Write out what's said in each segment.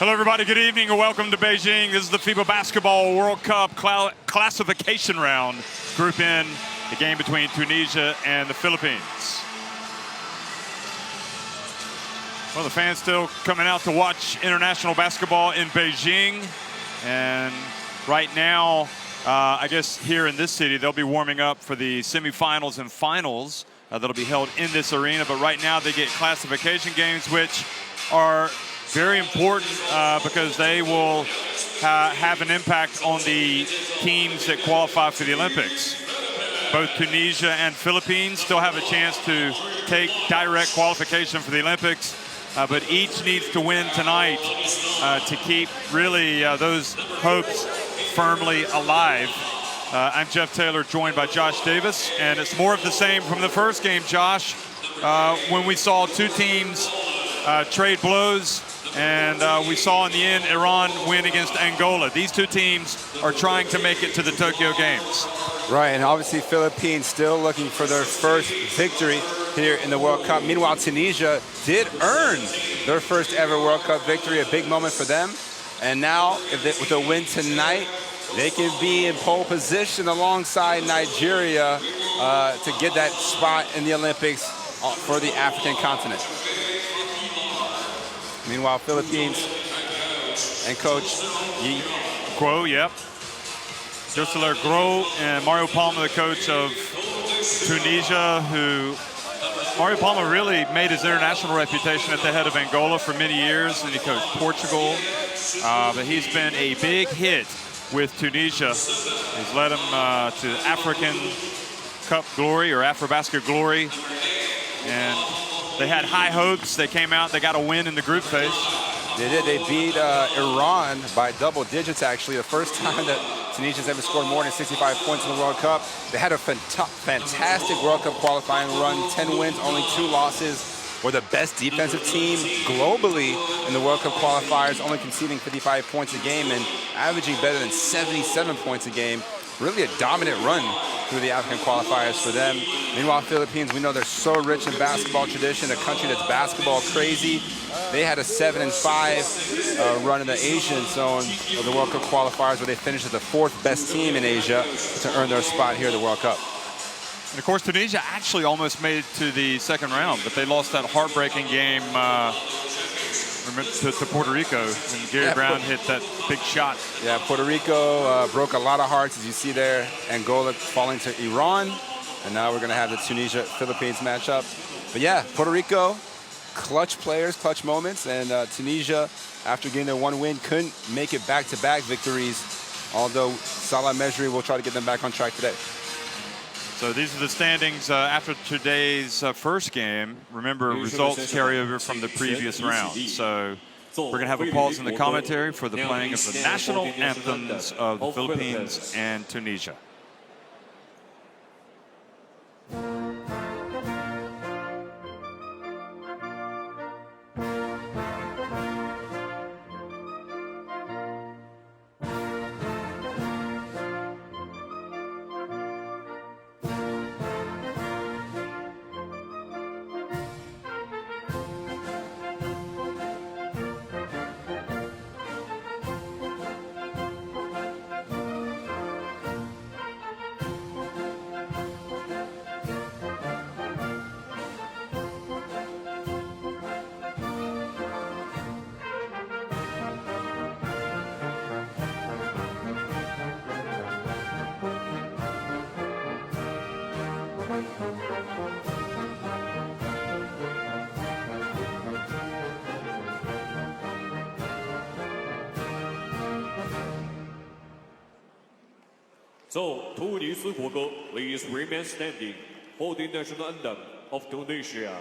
Hello, everybody. Good evening and welcome to Beijing. This is the FIBA Basketball World Cup classification round. Group N, the game between Tunisia and the Philippines. Well, the fans still coming out to watch international basketball in Beijing. And right now, I guess here in this city, they'll be warming up for the semifinals and finals that'll be held in this arena. But right now, they get classification games, which are very important because they will have an impact on the teams that qualify for the Olympics. Both Tunisia and Philippines still have a chance to take direct qualification for the Olympics, but each needs to win tonight to keep really those hopes firmly alive. I'm Jeff Taylor, joined by Josh Davis, and it's more of the same from the first game, Josh, when we saw two teams trade blows. And we saw in the end Iran win against Angola. These two teams are trying to make it to the Tokyo Games. Right, and obviously Philippines still looking for their first victory here in the World Cup. Meanwhile, Tunisia did earn their first ever World Cup victory, a big moment for them. And now, with a win tonight, they can be in pole position alongside Nigeria to get that spot in the Olympics for the African continent. Meanwhile, Philippines and coach Guo, yep. Joselaire Guo and Mario Palma, the coach of Tunisia, who Mario Palma really made his international reputation at the head of Angola for many years, and he coached Portugal. But he's been a big hit with Tunisia. He's led them to African Cup glory or Afrobasket glory. And they had high hopes. They came out, they got a win in the group phase. They did. They beat Iran by double digits, actually. The first time that Tunisia's ever scored more than 65 points in the World Cup. They had a fantastic World Cup qualifying run, 10 wins, only 2 losses. Were the best defensive team globally in the World Cup qualifiers, only conceding 55 points a game and averaging better than 77 points a game. Really a dominant run through the African qualifiers for them. Meanwhile, Philippines, we know they're so rich in basketball tradition, a country that's basketball crazy. They had a 7-5 run in the Asian zone of the World Cup qualifiers, where they finished as the 4th best team in Asia to earn their spot here at the World Cup. And of course, Tunisia actually almost made it to the second round, but they lost that heartbreaking game to Puerto Rico when Gary Brown hit that big shot. Yeah, Puerto Rico broke a lot of hearts, as you see there. Angola falling to Iran, and now we're going to have the Tunisia-Philippines matchup. But yeah, Puerto Rico, clutch players, clutch moments, and Tunisia, after getting their one win, couldn't make it back-to-back victories, although Salah Mejri will try to get them back on track today. So these are the standings after today's first game. Remember, results carry over from the previous round. So we're going to have a pause in the commentary for the playing of the national anthems of the Philippines and Tunisia. So, Tunisia国歌 please remain standing for the national anthem of Tunisia.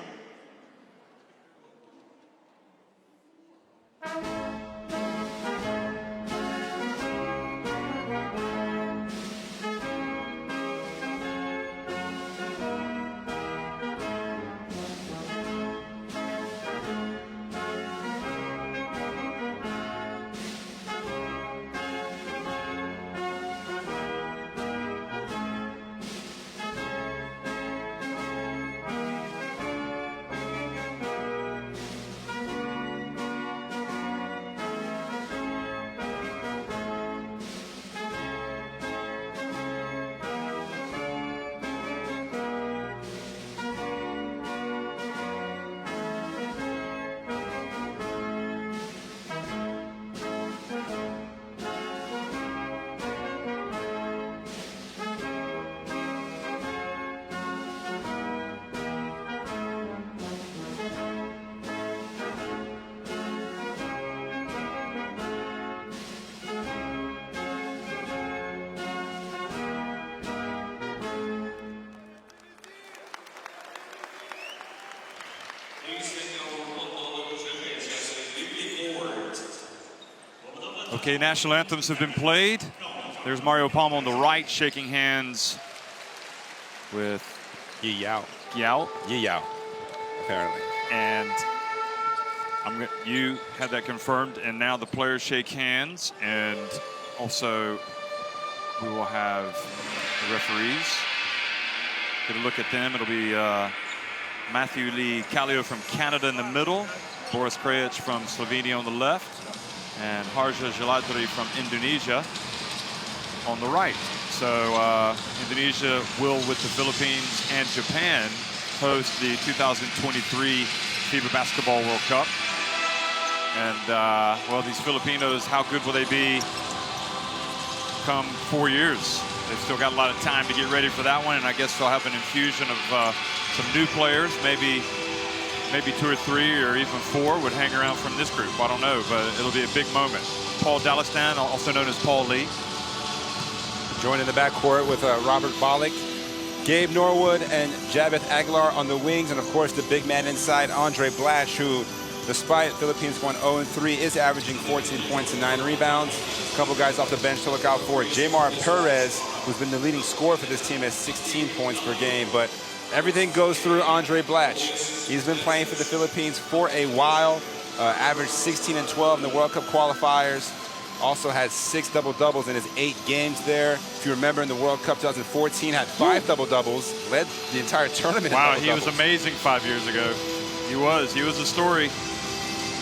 Okay, national anthems have been played. There's Mario Palma on the right, shaking hands with Yi Yao. Yao. Yi Yao, apparently. And you had that confirmed, and now the players shake hands, and also we will have the referees. Get a look at them. It'll be Matthew Lee Kallio from Canada in the middle, Boris Krajic from Slovenia on the left, and Harja Jeladri from Indonesia on the right. So Indonesia will, with the Philippines and Japan, host the 2023 FIBA Basketball World Cup. And well, these Filipinos, how good will they be come 4 years? They've still got a lot of time to get ready for that one, and I guess they'll have an infusion of some new players, maybe 2 or 3 or even 4 would hang around from this group. I don't know, but it'll be a big moment. Paul Dalistan, also known as Paul Lee. Joined in the backcourt with Robert Bolick, Gabe Norwood, and Javeth Aguilar on the wings, and of course the big man inside, Andre Blash, who, despite Philippines going 0-3, is averaging 14 points and 9 rebounds. A couple guys off the bench to look out for. Jamar Perez, who's been the leading scorer for this team, has 16 points per game, but everything goes through Andre Blash. He's been playing for the Philippines for a while, averaged 16 and 12 in the World Cup qualifiers. Also had 6 double-doubles in his 8 games there. If you remember, in the World Cup 2014, had 5 double-doubles, led the entire tournament. Wow, he was amazing 5 years ago. He was a story.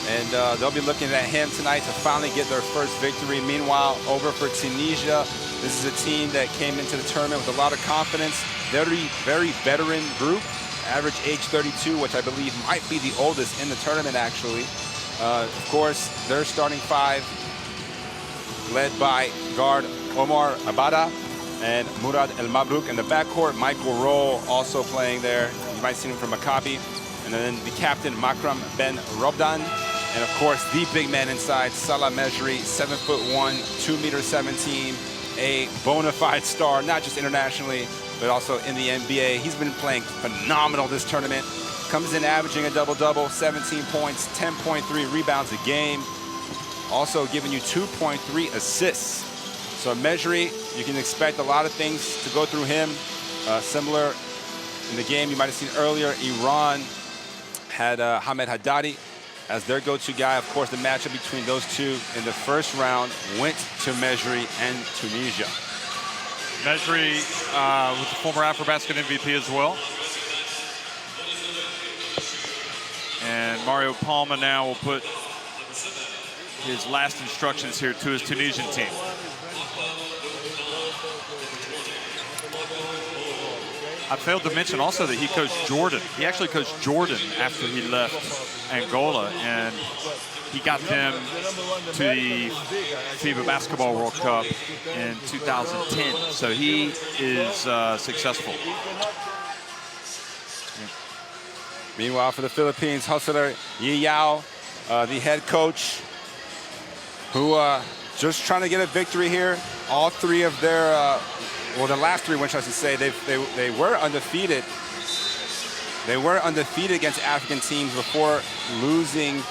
And they'll be looking at him tonight to finally get their first victory. Meanwhile, over for Tunisia, this is a team that came into the tournament with a lot of confidence. Very, very veteran group. Average age 32, which I believe might be the oldest in the tournament, actually. Of course, their starting 5, led by guard Omar Abada and Murad El Mabrouk. In the backcourt, Michael Roll also playing there. You might see him from Maccabi. And then the captain, Makram Ben Robdan. And of course, the big man inside, Salah Mejri, 7'1", 2'17", a bona fide star, not just internationally, but also in the NBA. He's been playing phenomenal this tournament. Comes in averaging a double-double, 17 points, 10.3 rebounds a game. Also giving you 2.3 assists. So Mejri, you can expect a lot of things to go through him. Similar in the game you might have seen earlier, Iran had Hamed Haddadi as their go-to guy. Of course, the matchup between those two in the first round went to Mejri and Tunisia. Mejri was the former AfroBasket MVP as well. And Mario Palma now will put his last instructions here to his Tunisian team. I failed to mention also that he coached Jordan. He actually coached Jordan after he left Angola, and he got them to the FIBA Basketball World Cup in 2010. So he is successful. Meanwhile, for the Philippines, hustler Yi Yao, the head coach, who just trying to get a victory here. All 3 of their, well, the last 3, which I should say, they were undefeated. They were undefeated against African teams before losing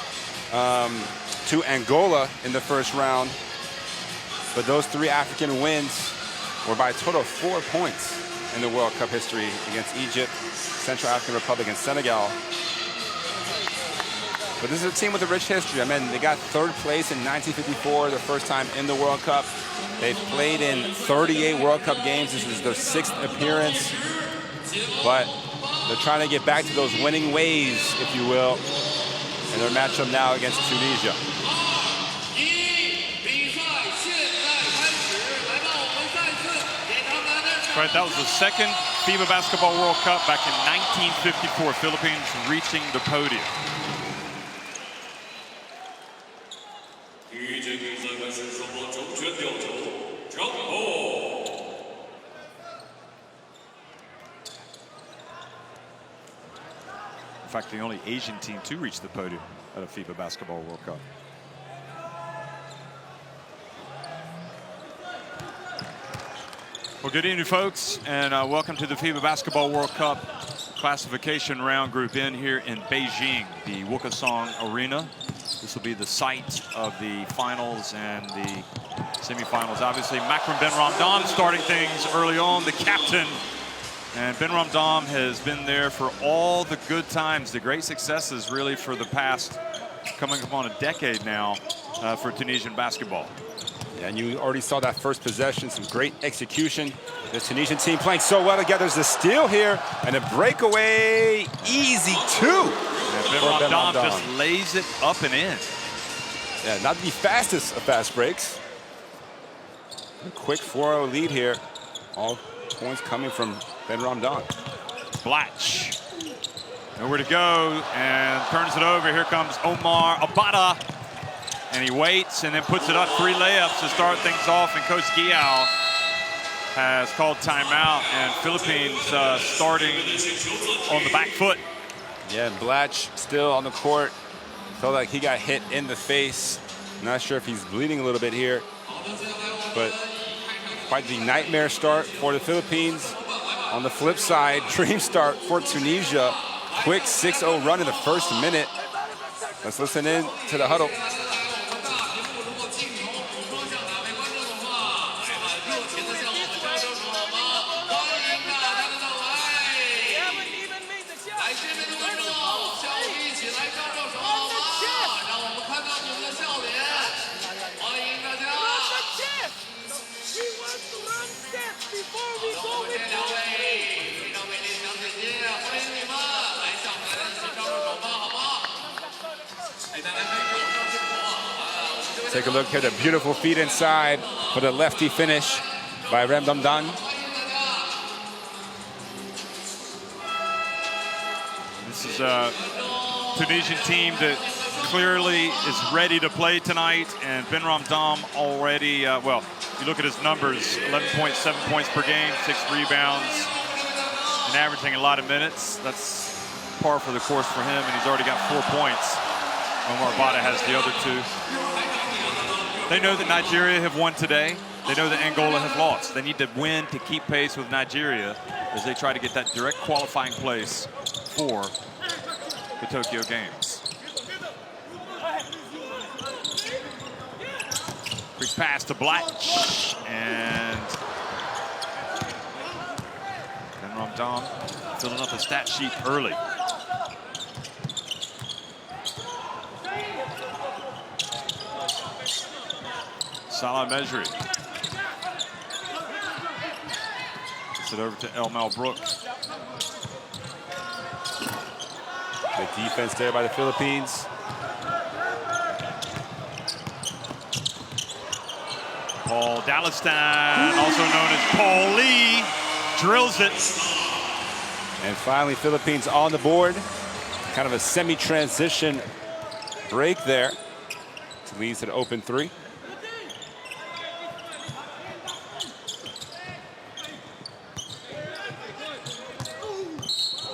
to Angola in the first round. But those 3 African wins were by a total of 4 points in the World Cup history against Egypt, Central African Republic, and Senegal. But this is a team with a rich history. I mean, they got 3rd place in 1954, the first time in the World Cup. They've played in 38 World Cup games. This is their 6th appearance. But they're trying to get back to those winning ways, if you will, in their matchup now against Tunisia. Right, that was the 2nd FIBA Basketball World Cup back in 1954. Philippines reaching the podium. In fact, the only Asian team to reach the podium at a FIBA Basketball World Cup. Well, good evening, folks, and welcome to the FIBA Basketball World Cup classification round, Group N, here in Beijing, the Wukesong Arena. This will be the site of the finals and the semifinals. Obviously, Makram Ben Ramdan starting things early on, the captain. And Ben Ramdan has been there for all the good times, the great successes really for the past, coming upon a decade now for Tunisian basketball. Yeah, and you already saw that first possession, some great execution. The Tunisian team playing so well together. There's a steal here and a breakaway. Easy two. And Ben Ramdan just lays it up and in. Yeah, not the fastest of fast breaks. A quick 4-0 lead here. All points coming from Ben Ramdan. Blatch. Nowhere to go and turns it over. Here comes Omar Abada. And he waits and then puts it up. 3 layups to start things off. And Coach Gial has called timeout. And Philippines starting on the back foot. Yeah, and Blatch still on the court. Felt like he got hit in the face. Not sure if he's bleeding a little bit here. But quite the nightmare start for the Philippines. On the flip side, dream start for Tunisia. Quick 6-0 run in the first minute. Let's listen in to the huddle. Take a look here, the beautiful feet inside for the lefty finish by Ramdan. This is a Tunisian team that clearly is ready to play tonight, and Ben Ramdan already, well, you look at his numbers, 11.7 points per game, 6 rebounds, and averaging a lot of minutes. That's par for the course for him, and he's already got 4 points. Omar Abada has the other 2. They know that Nigeria have won today. They know that Angola have lost. They need to win to keep pace with Nigeria as they try to get that direct qualifying place for the Tokyo Games. Quick pass to Blatch, and Ben Ramdan filling up the stat sheet early. Salah Mejri. Gets it over to Elmal Brook. Good defense there by the Philippines. Paul Dalistan, also known as Paul Lee, drills it. And finally, Philippines on the board. Kind of a semi-transition break there. Leads an open 3.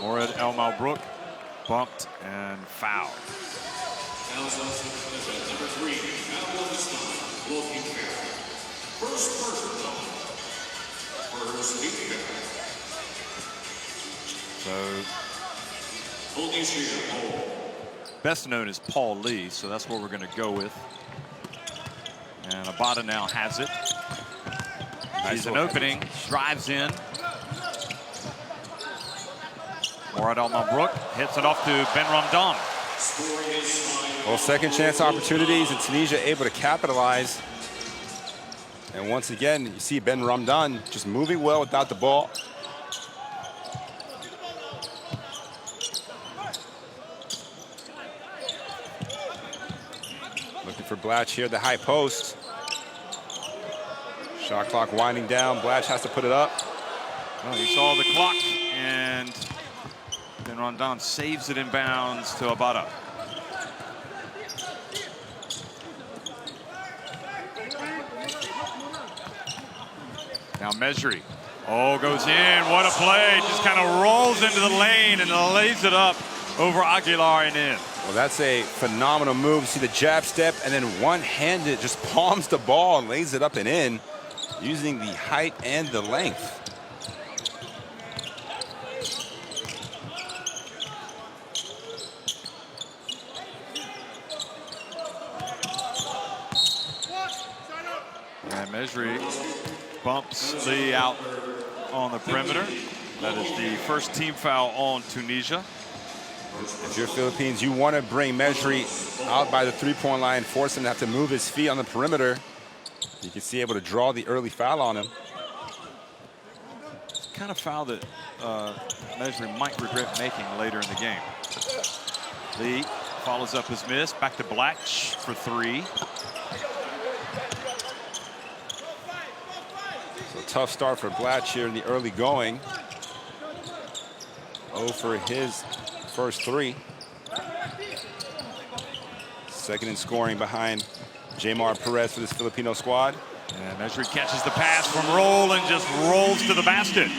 Morad Elmal Brook bumped and fouled. So, best known as Paul Lee, so that's what we're going to go with. And Abada now has it. Sees an opening, drives in. Morad Elmal Brook hits it off to Ben Ramdan. Well, second chance opportunities, and Tunisia able to capitalize. And once again, you see Ben Ramdan just moving well without the ball. Looking for Blatch here, the high post. Shot clock winding down. Blatch has to put it up. Well, he saw the clock, and Ben Ramdan saves it in bounds to Abada. Now Mejri. Oh, goes in. What a play. Just kind of rolls into the lane and lays it up over Aguilar and in. Well, that's a phenomenal move. You see the jab step, and then one-handed just palms the ball and lays it up and in, using the height and the length. Mejri bumps Lee out on the perimeter. That is the first team foul on Tunisia. If you're Philippines, you want to bring Mejri out by the three-point line, force him to have to move his feet on the perimeter. You can see able to draw the early foul on him. Kind of foul that Mejri might regret making later in the game. Lee follows up his miss. Back to Blatch for three. So tough start for Blatch here in the early going. 0 for his first three. Second in scoring behind Jamar Perez for this Filipino squad. And Mejri catches the pass from Roll and just rolls to the basket.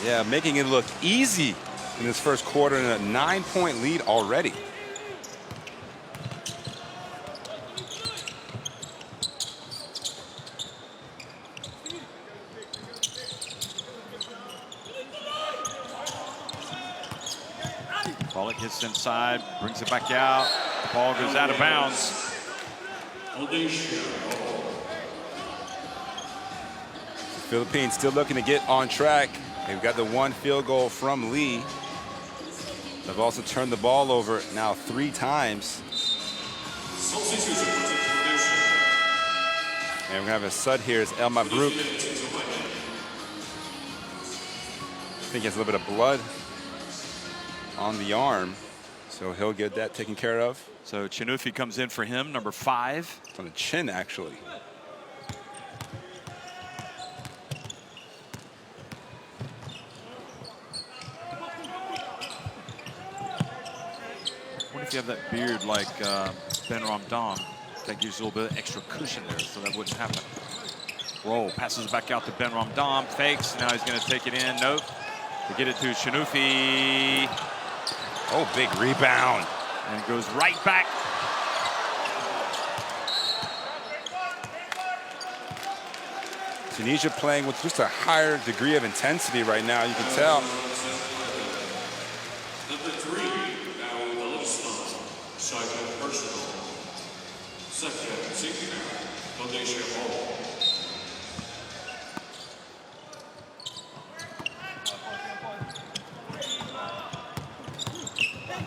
Yeah, making it look easy in this first quarter and a 9-point lead already. Ball gets inside, brings it back out. The ball goes out of bounds. The Philippines still looking to get on track. They've got the one field goal from Lee. They've also turned the ball over now 3 times. And we're going to have a sud here is El Mabrouk. I think he has a little bit of blood on the arm, so he'll get that taken care of. So Chinufi comes in for him, number 5. It's on the chin, actually. What if you have that beard like Ben Ramdam? That gives you a little bit of extra cushion there, so that wouldn't happen. Roll, passes back out to Ben Ramdam, fakes, now he's going to take it in. Nope. To get it to Chinufi. Oh, big rebound. And it goes right back. Tunisia playing with just a higher degree of intensity right now, you can tell. Number 3, now in the left slot, second personal. Second senior, Tunisia ball.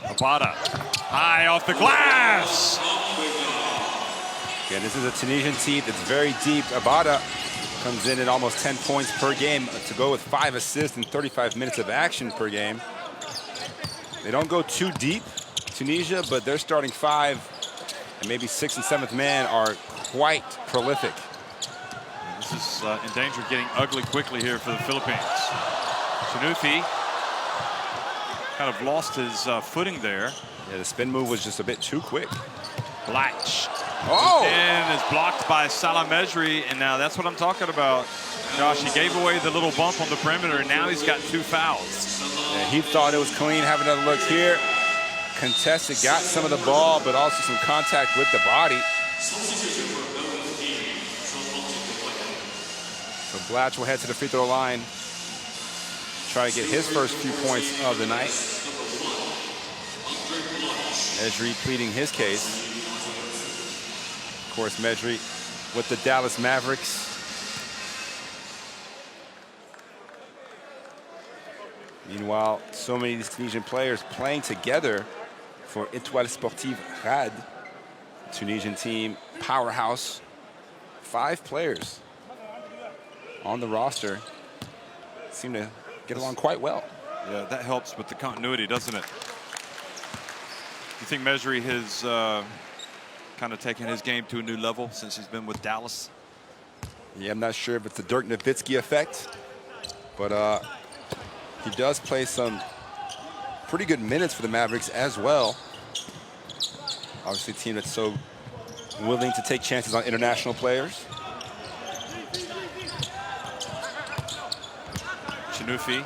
Abada, high off the glass. Yeah, this is a Tunisian team that's very deep. Abada comes in at almost 10 points per game to go with 5 assists and 35 minutes of action per game. They don't go too deep, Tunisia, but their starting 5 and maybe 6th and 7th man are quite prolific. This is in danger of getting ugly quickly here for the Philippines. Chinufi kind of lost his footing there. Yeah, the spin move was just a bit too quick. Blatch. Oh! And is blocked by Salah Mejri, and now that's what I'm talking about. Josh, he gave away the little bump on the perimeter, and now he's got 2 fouls. Yeah, he thought it was clean. Have another look here. Contested, got some of the ball, but also some contact with the body. So Blatch will head to the free throw line. Try to get his first few points of the night. Mejri pleading his case. Of course, Mejri with the Dallas Mavericks. Meanwhile, so many of these Tunisian players playing together for Étoile Sportive RAD, Tunisian team, powerhouse. 5 players on the roster seem to get along quite well. Yeah, that helps with the continuity, doesn't it? You think Mejri has kind of taken his game to a new level since he's been with Dallas? Yeah, I'm not sure if it's the Dirk Nowitzki effect, but he does play some pretty good minutes for the Mavericks as well. Obviously a team that's so willing to take chances on international players. Chinufi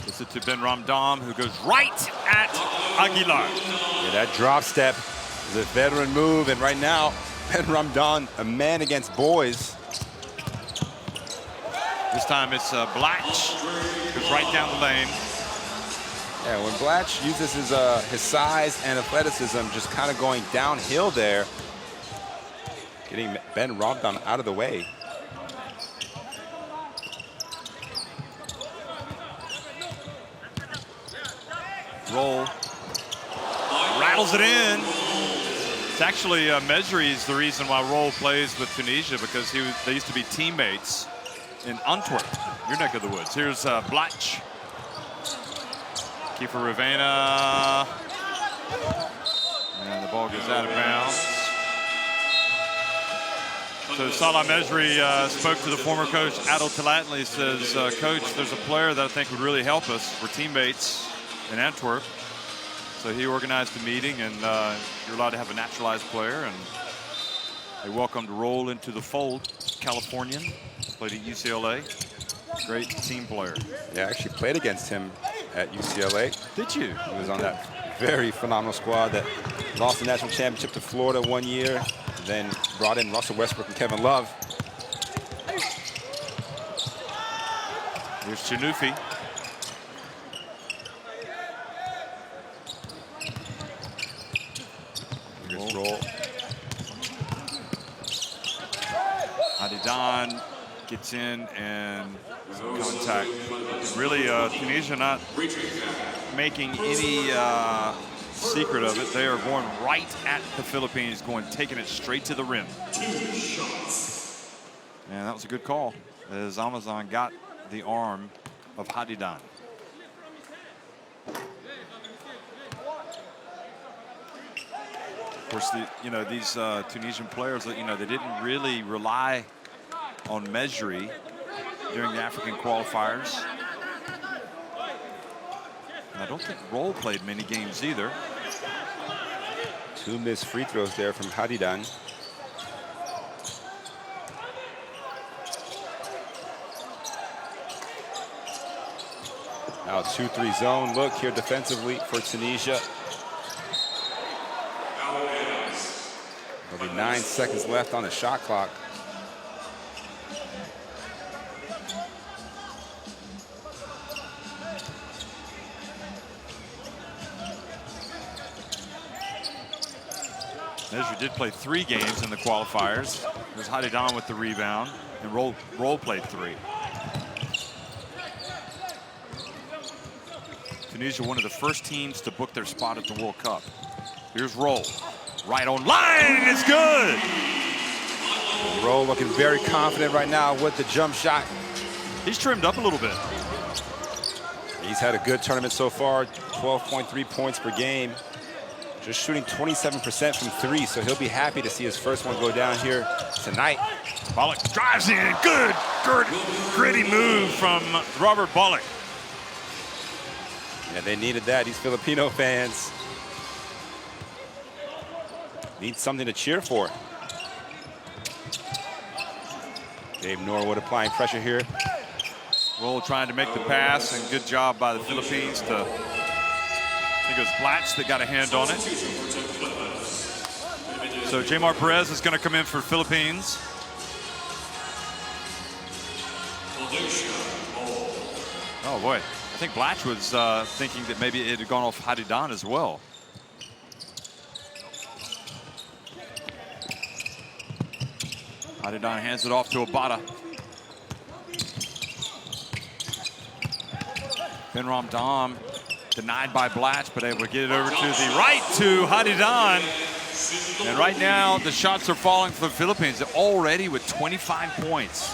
gives it to Ben Ramdam, who goes right at Aguilar. Yeah, that drop step is a veteran move, and right now, Ben Ramdam, a man against boys. This time it's Blatch, goes right down the lane. Yeah, when Blatch uses his size and athleticism, just kind of going downhill there. getting Ben Robdon out of the way. Roll. Rattles it in. It's actually Mesri is the reason why Roll plays with Tunisia, because they used to be teammates in Antwerp, your neck of the woods. Here's Blach. Kiefer Ravena. And the ball goes out of bounds. So Salah Mesri spoke to the former coach, Adel Talatli. He says, Coach, there's a player that I think would really help us. We're teammates in Antwerp. So he organized a meeting, and you're allowed to have a naturalized player. And they welcomed Roll into the fold. Californian, played at UCLA. Great team player. Yeah, I actually played against him at UCLA. Did you? He was on that very phenomenal squad that lost the national championship to Florida one year, then brought in Russell Westbrook and Kevin Love. Here's Chinufi. Here's Roll. Adidon gets in and contact. Really, Tunisia not making any secret of it. They are going right at the Philippines, taking it straight to the rim. And that was a good call, as Amazon got the arm of Hadidon. Of course, these Tunisian players, they didn't really rely on Mesri during the African qualifiers. And I don't think Roll played many games either. 2 missed free throws there from Hadidon. Now 2-3 zone look here defensively for Tunisia. There'll be 9 seconds left on the shot clock. Mesri did play 3 games in the qualifiers. There's Hadidon with the rebound, and Roll played 3. Tunisia, one of the first teams to book their spot at the World Cup. Here's Roll. Right on line, it's good. Roll looking very confident right now with the jump shot. He's trimmed up a little bit. He's had a good tournament so far, 12.3 points per game. Just shooting 27% from 3, so he'll be happy to see his first one go down here tonight. Bollock drives in, good, gritty move from Robert Bollock. Yeah, they needed that, these Filipino fans. Need something to cheer for. Dave Norwood applying pressure here. Roll trying to make the pass, and good job by the Philippines to, I think it was Blatch that got a hand on it. So Jamar Perez is going to come in for Philippines. Oh boy, I think Blatch was thinking that maybe it had gone off Hadidon as well. Hadidon hands it off to Abada. Ben Ramdam denied by Blatch, but able to get it over to the right to Hadidon. And right now, the shots are falling for the Philippines. They're already with 25 points.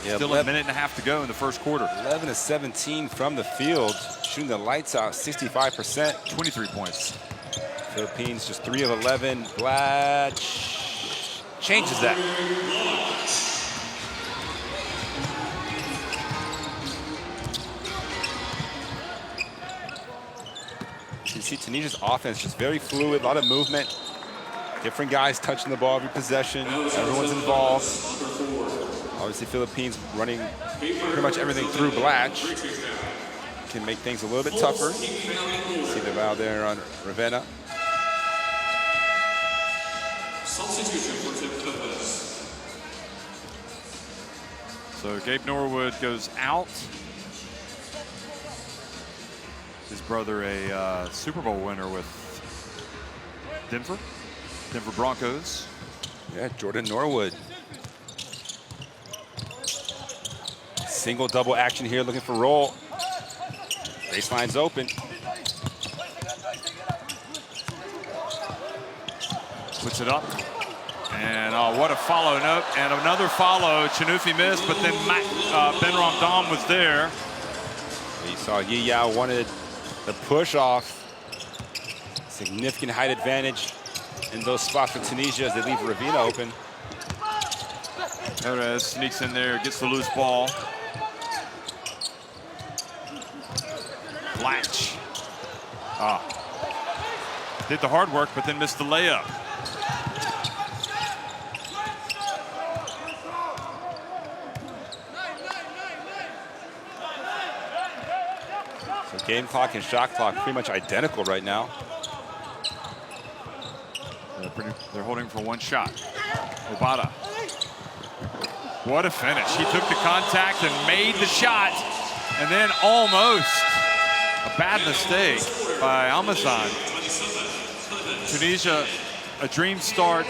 Yeah, Still a minute and a half to go in the first quarter. 11 of 17 from the field, shooting the lights out, 65%. 23 points. Philippines just 3 of 11. Blatch changes that. You see Tunisia's offense just very fluid, a lot of movement. Different guys touching the ball every possession. Everyone's involved. Obviously, Philippines running pretty much everything through Blatch. Can make things a little bit tougher. See the foul there on Ravena. So Gabe Norwood goes out. His brother, a Super Bowl winner with Denver Broncos. Yeah, Jordan Norwood. Single double action here, looking for roll. Baseline's open. Puts it up. And oh, what a follow. Nope. And another follow. Chinufi missed, but then Ben Ramdam was there. You saw Yi Yao wanted the push off. Significant height advantage in those spots for Tunisia as they leave Ravina open. Perez sneaks in there, gets the loose ball. Latch. Did the hard work, but then missed the layup. So game clock and shot clock pretty much identical right now. They're holding for one shot. Obata. What a finish. He took the contact and made the shot, and then almost a bad mistake by Almazan. Tunisia, a dream start,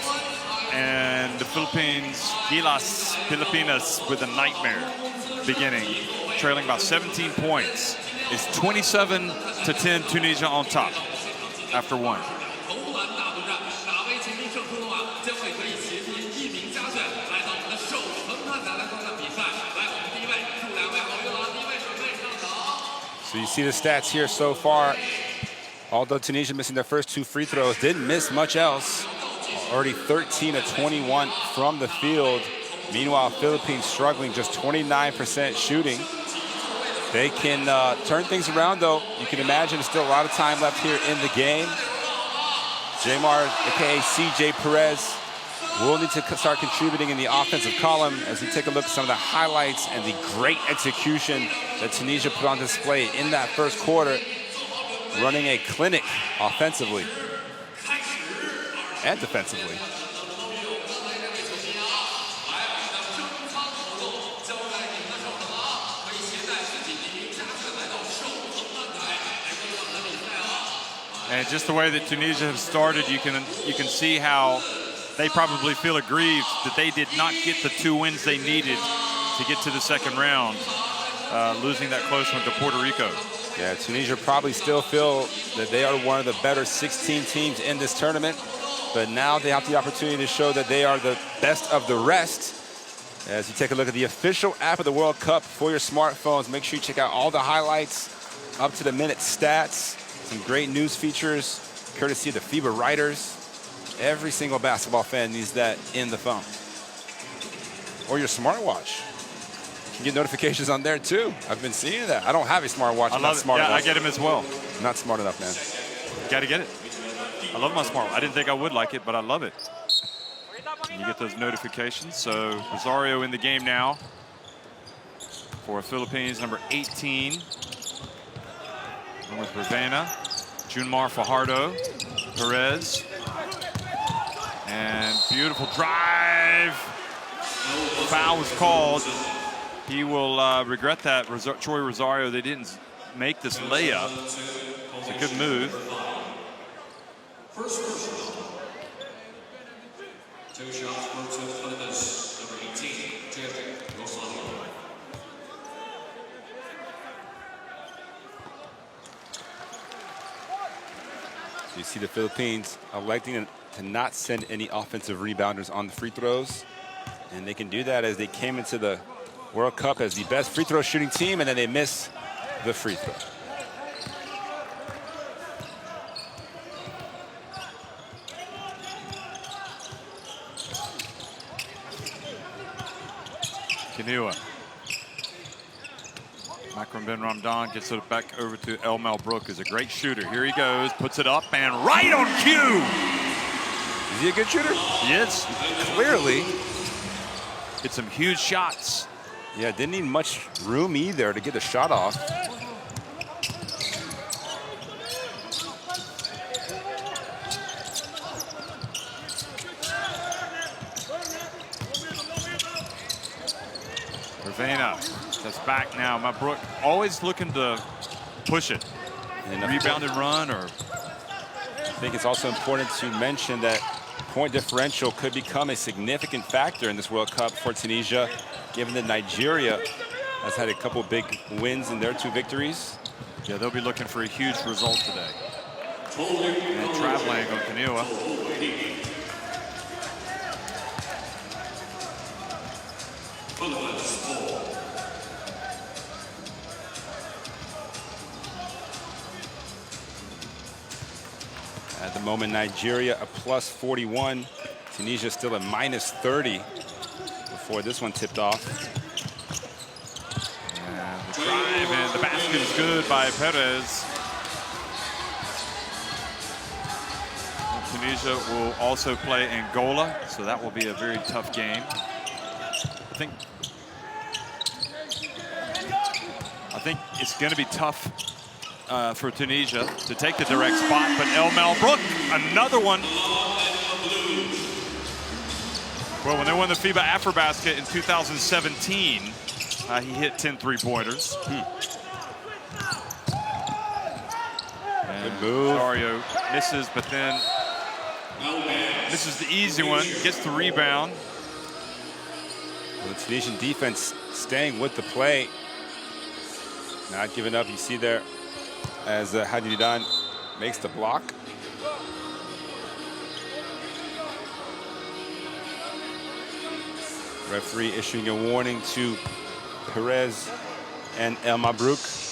and the Philippines, Gilas Pilipinas, with a nightmare beginning, trailing about 17 points. It's 27-10 Tunisia on top after one. So you see the stats here so far. Although Tunisia missing their first 2 free throws, didn't miss much else. Already 13 of 21 from the field. Meanwhile, Philippines struggling, just 29% shooting. They can turn things around, though. You can imagine there's still a lot of time left here in the game. Jamar, aka CJ Perez, will need to start contributing in the offensive column as we take a look at some of the highlights and the great execution that Tunisia put on display in that first quarter, running a clinic offensively and defensively. And just the way that Tunisia have started, you can see how they probably feel aggrieved that they did not get the 2 wins they needed to get to the second round, losing that close one to Puerto Rico. Yeah, Tunisia probably still feel that they are one of the better 16 teams in this tournament, but now they have the opportunity to show that they are the best of the rest. As you take a look at the official app of the World Cup for your smartphones, make sure you check out all the highlights, up-to-the-minute stats, some great news features, courtesy of the FIBA writers. Every single basketball fan needs that in the phone. Or your smartwatch. You can get notifications on there too. I've been seeing that. I don't have a smartwatch. I'm not smart enough. I get them as well. Not smart enough, man. Got to get it. I love my smartwatch. I didn't think I would like it, but I love it. And you get those notifications. So Rosario in the game now for Philippines, number 18. With Ravena, Junmar Fajardo, Perez, and beautiful drive. Foul was called. He will regret that. Troy Rosario, they didn't make this layup. It's a good move. Two shots for two Philippines, number 18, Jerry Rosario. You see the Philippines electing to not send any offensive rebounders on the free throws. And they can do that as they came into the World Cup as the best free throw shooting team, and then they miss the free throw. Kaniwa. Makram Ben Ramdan gets it back over to El Malbrook, who's a great shooter. Here he goes, puts it up, and right on cue. Is he a good shooter? He is. Clearly. Hit some huge shots. Yeah, didn't need much room either to get the shot off. Ravena, that's back now. Malbrook always looking to push it. Rebound and run, or I think it's also important to mention that point differential could become a significant factor in this World Cup for Tunisia, given that Nigeria has had a couple big wins in their 2 victories. Yeah, they'll be looking for a huge result today. And traveling on Kaniwa. At the moment, Nigeria a plus 41. Tunisia still a minus 30 before this one tipped off. And the drive and the basket is good by Perez. Tunisia will also play Angola, so that will be a very tough game. I think it's going to be tough for Tunisia to take the direct spot, but El Malbrook, another one. Well, when they won the FIBA Afrobasket in 2017, he hit 10 three-pointers. Good move. Dario misses, but then misses the easy one, gets the rebound. Well, the Tunisian defense staying with the play, not giving up. You see there as Hadidan makes the block. Referee issuing a warning to Perez and El Mabrouk.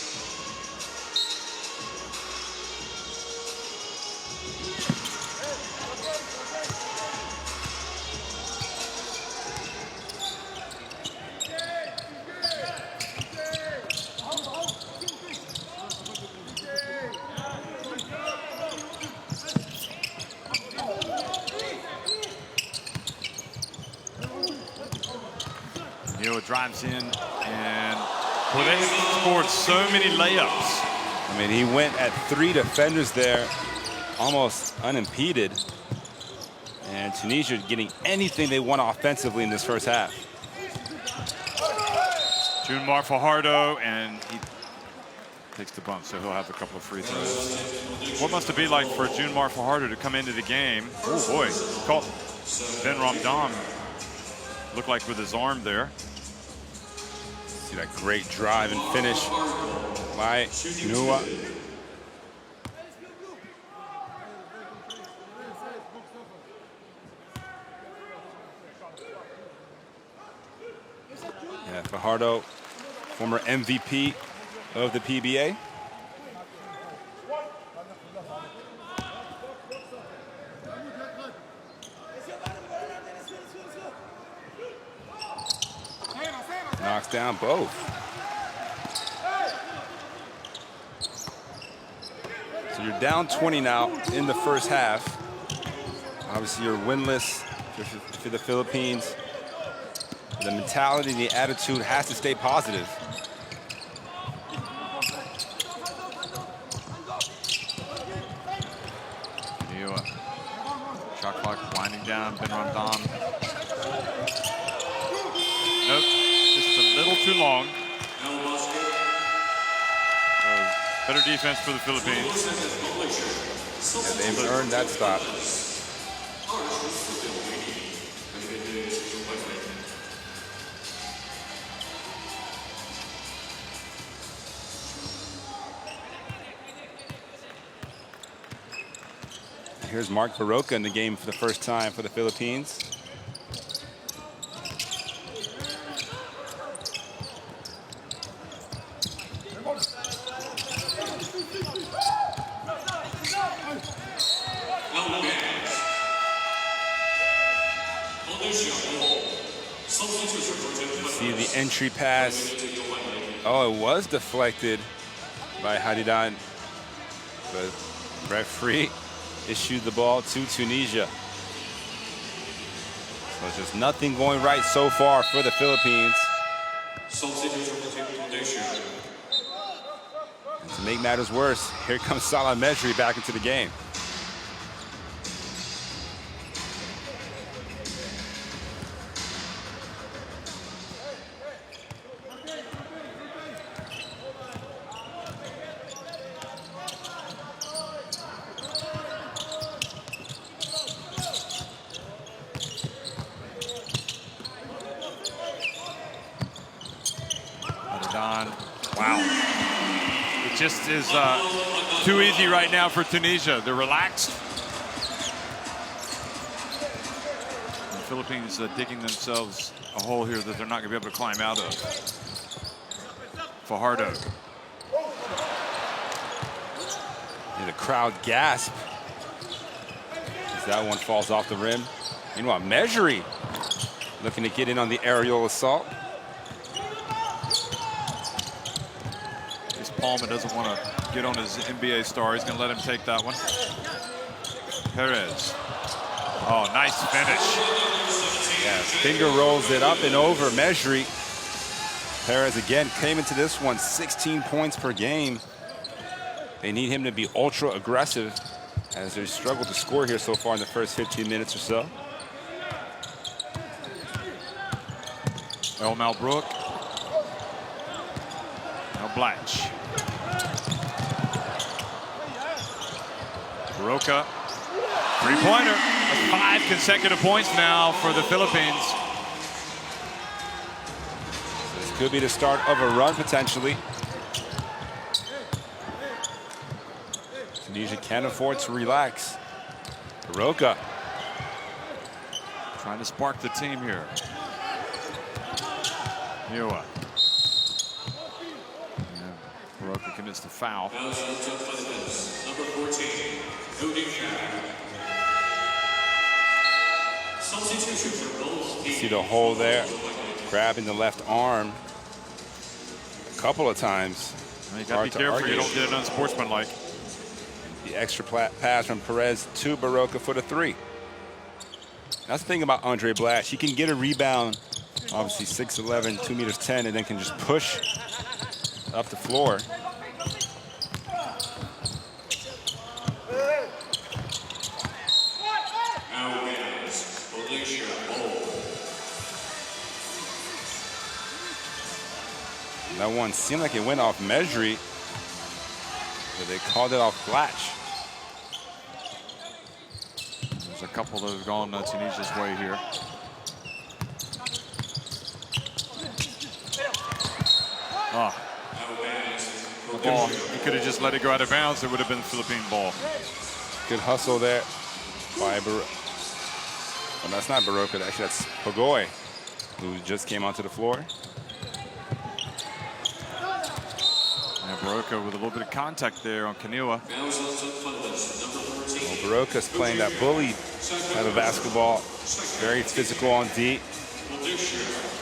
Drives in, and well, they scored so many layups. I mean, he went at 3 defenders there, almost unimpeded. And Tunisia getting anything they want offensively in this first half. Junmar Fajardo, and he takes the bump, so he'll have a couple of free throws. What must it be like for Junmar Fajardo to come into the game? Oh boy, caught Ben Ramdam, looked like with his arm there. See that great drive and finish by Nua. Yeah, Fajardo, former MVP of the PBA. Knocks down both. So you're down 20 now in the first half. Obviously, you're winless for the Philippines. The mentality, the attitude has to stay positive. Shot clock winding down. Ben Ramdam. Nope, just a little too long. Better defense for the Philippines. Yeah, they've earned that stop. Here's Mark Baroka in the game for the first time for the Philippines. See the entry pass. Oh, it was deflected by Hadidan. The referee issued the ball to Tunisia. So it's just nothing going right so far for the Philippines. And to make matters worse, here comes Salah Mejri back into the game. just is too easy right now for Tunisia. They're relaxed. The Philippines digging themselves a hole here that they're not going to be able to climb out of. Fajardo. And the crowd gasp as that one falls off the rim. Meanwhile, Mejri looking to get in on the aerial assault. Palma doesn't want to get on his NBA star. He's going to let him take that one. Perez. Oh, nice finish. Yeah, finger rolls it up and over. Mejri. Perez again came into this one 16 points per game. They need him to be ultra aggressive as they struggled to score here so far in the first 15 minutes or so. El Malbrook. Now Blatch. Baroka. Three-pointer. 5 consecutive points now for the Philippines. This could be the start of a run potentially. Tunisia can't afford to relax. Baroka. Trying to spark the team here. Niwa. Baroka commits the foul. Number 14, See the hole there, grabbing the left arm a couple of times. You got to be careful you don't get it unsportsmanlike. The extra pass from Perez to Baroka for the 3. That's the thing about Andre Blatch. He can get a rebound, obviously 6'11", 2'10", and then can just push up the floor. That one seemed like it went off Mejri, but they called it off Blatch. There's a couple that have gone Tunisia's way here. Oh. The ball, he could have just let it go out of bounds. It would have been Philippine ball. Good hustle there by Baroka. Well, that's not Baroka. Actually, that's Pagoi, who just came onto the floor. Baroka with a little bit of contact there on Kaniwa. Well, Baroka's playing that bully type of basketball. Very physical on D.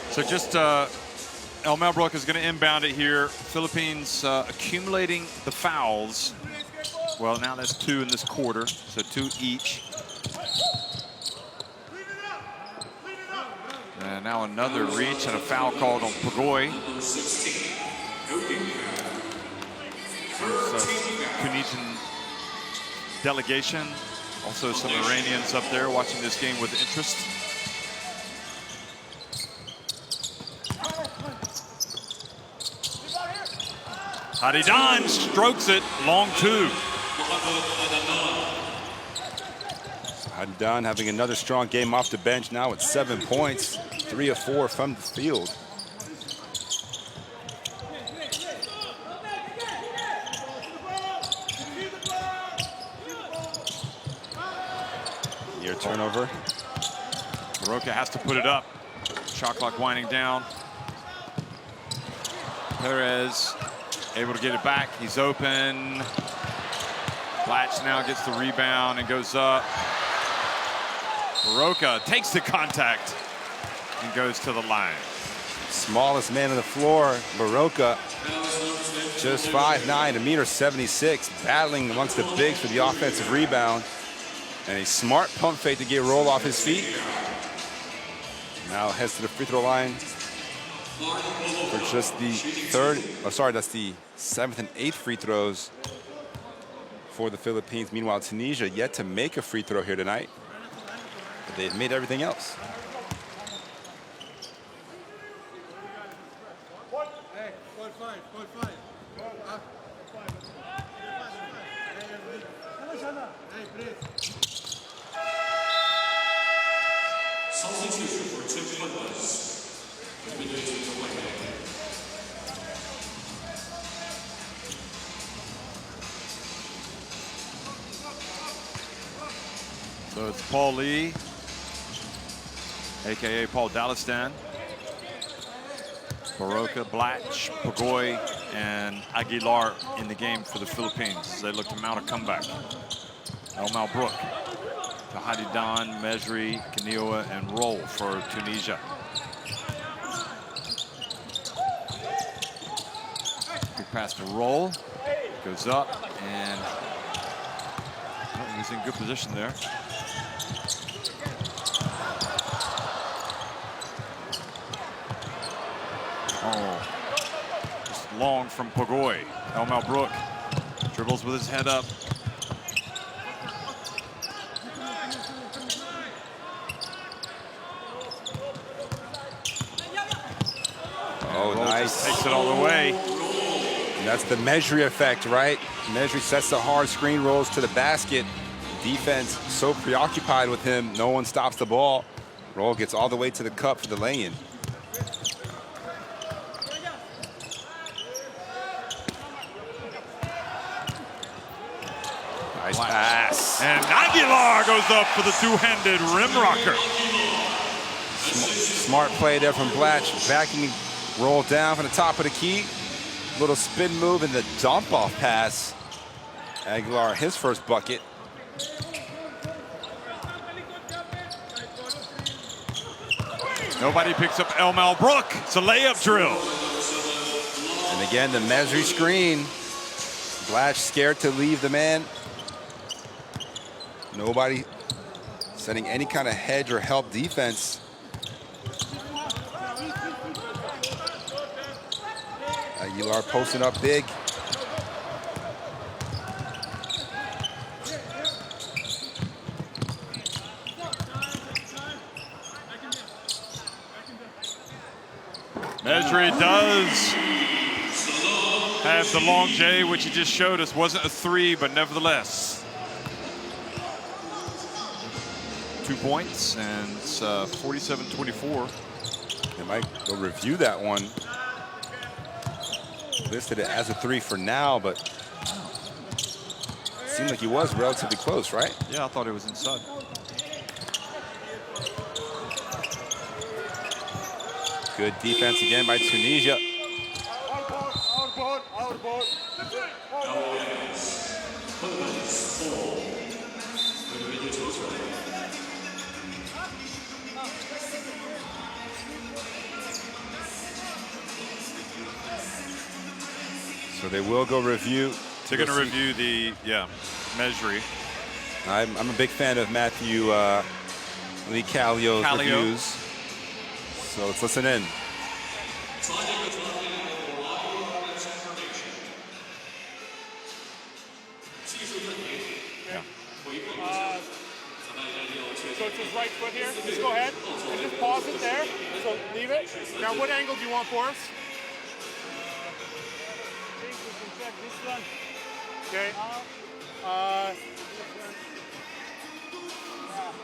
So just El Malbrook is going to inbound it here. Philippines accumulating the fouls. Well, now that's 2 in this quarter, so 2 each. And now another reach and a foul called on Pagoi. Tunisian delegation, also some Iranians up there watching this game with interest. Hadidan strokes it, long 2. Hadidan having another strong game off the bench now with 7 points, 3 of 4 from the field. Turnover. Baroka has to put it up. Shot clock winding down. Perez able to get it back. He's open. Blatch now gets the rebound and goes up. Baroka takes the contact and goes to the line. Smallest man on the floor, Baroka, just 5'9", 1.76 m, battling amongst the bigs for the offensive rebound. And a smart pump fake to get roll off his feet. Now heads to the free throw line for just the that's the 7th and 8th free throws for the Philippines. Meanwhile, Tunisia yet to make a free throw here tonight, but they've made everything else. So it's Paul Lee, AKA Paul Dalistan, Baroka, Blatch, Pagoy, and Aguilar in the game for the Philippines. They look to mount a comeback. Elmal Brook, Tahadi Don, Mesri, Kaniwa, and Roll for Tunisia. Good pass to Roll. Goes up, and he's in good position there. Oh, just long from Pagoy. Elmal Brook dribbles with his head up. Oh, nice. Takes it all the way. And that's the Mesri effect, right? Mesri sets the hard screen, rolls to the basket. Defense so preoccupied with him, no one stops the ball. Roll gets all the way to the cup for the lay-in. Nice pass. And Aguilar goes up for the two-handed rim rocker. Smart play there from Blatch. Backing Roll down from the top of the key. Little spin move and the dump off pass. Aguilar, his first bucket. Nobody picks up Elmal Brook. It's a layup drill. And again, the Mesri screen. Blatch scared to leave the man. Nobody setting any kind of hedge or help defense. Aguilar posting up big. Mesri does have the long J, which he just showed us. Wasn't a three, but nevertheless. 2 points, and it's 47-24. They might go review that one. Listed it as a three for now, but it seemed like he was relatively close, right? Yeah, I thought it was inside. Good defense again by Tunisia. So they will go review. They're going to review the, Mesri. I'm a big fan of Matthew Lee Callio's reviews. So let's listen in. So it's his right foot here. Just go ahead and just pause it there. So leave it. Now, what angle do you want for us? Check this one. Okay.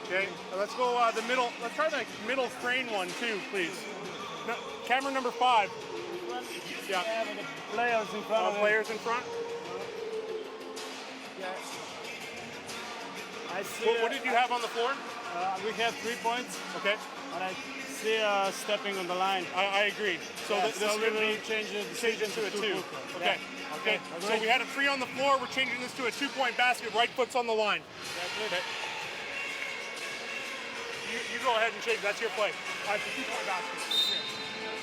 Okay. Let's go the middle. Let's try the middle frame one too, please. No, camera number 5. Yeah. Players in front. Players in front. I see. What did you have on the floor? We have 3 points, Okay. and I see stepping on the line. I agree. So Yeah, this so is we going to will be change it into a 2. Okay. Yeah. Okay. So we had a 3 on the floor. We're changing this to a 2-point basket. Right foot's on the line. Okay. You go ahead and change. That's your play. All right, 2-point basket.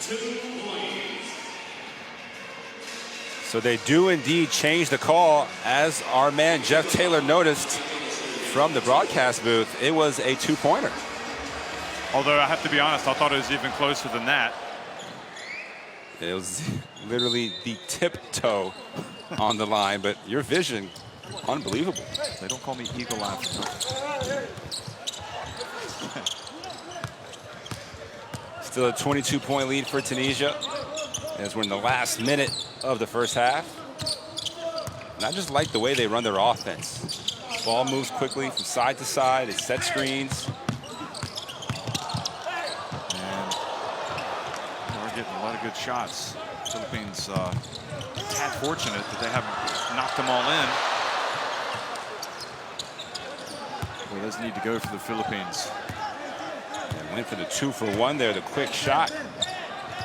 2 points. So they do indeed change the call. As our man Jeff Taylor noticed from the broadcast booth, it was a 2-pointer. Although I have to be honest, I thought it was even closer than that. It was literally the tiptoe on the line, but your vision, unbelievable. They don't call me Eagle Eye for nothing. Still a 22-point lead for Tunisia as we're in the last minute of the first half. And I just like the way they run their offense. Ball moves quickly from side to side. They set screens. And we're getting a lot of good shots. Philippines tad fortunate that they haven't knocked them all in. So there's need to go for the Philippines. And went for the 2-for-1 there, the quick shot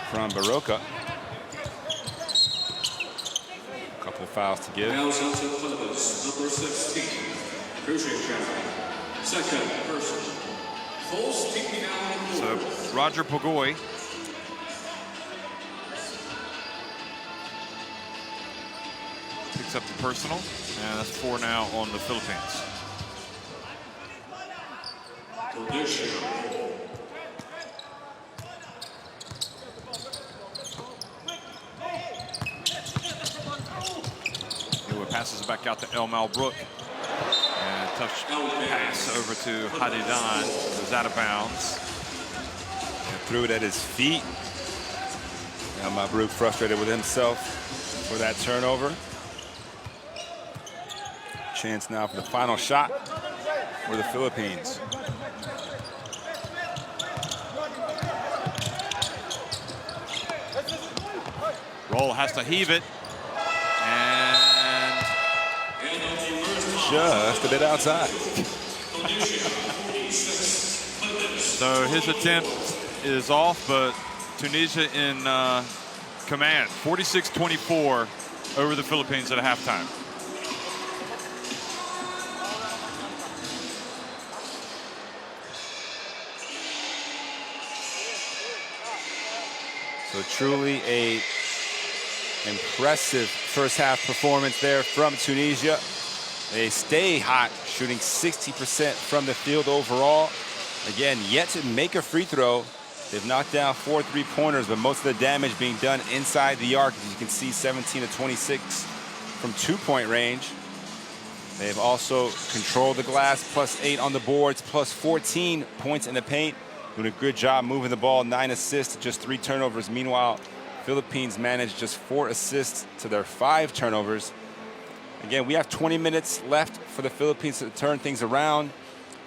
from Baroka. A couple fouls to give. Fouls out to Philippines, number 16, cruising traffic. Second person. False taking out on So board. Roger Pagoy picks up the personal, and that's 4 now on the Philippines. Condition. Hewitt passes it back out to El Malbrook. And touch pass over to Hadidan. Goes out of bounds. And threw it at his feet. Now Malbrook frustrated with himself for that turnover. Chance now for the final shot for the Philippines. Roll has to heave it. And Just a bit outside. so his attempt is off, but Tunisia in command. 46-24 over the Philippines at halftime. So truly a impressive first half performance there from Tunisia. They stay hot, shooting 60% from the field overall. Again, yet to make a free throw. They've knocked down 4 3-pointers, but most of the damage being done inside the arc. As you can see, 17 of 26 from 2-point range. They've also controlled the glass, +8 on the boards, +14 points in the paint. Doing a good job moving the ball, 9 assists, just 3 turnovers. Meanwhile, Philippines managed just 4 assists to their 5 turnovers. Again, we have 20 minutes left for the Philippines to turn things around,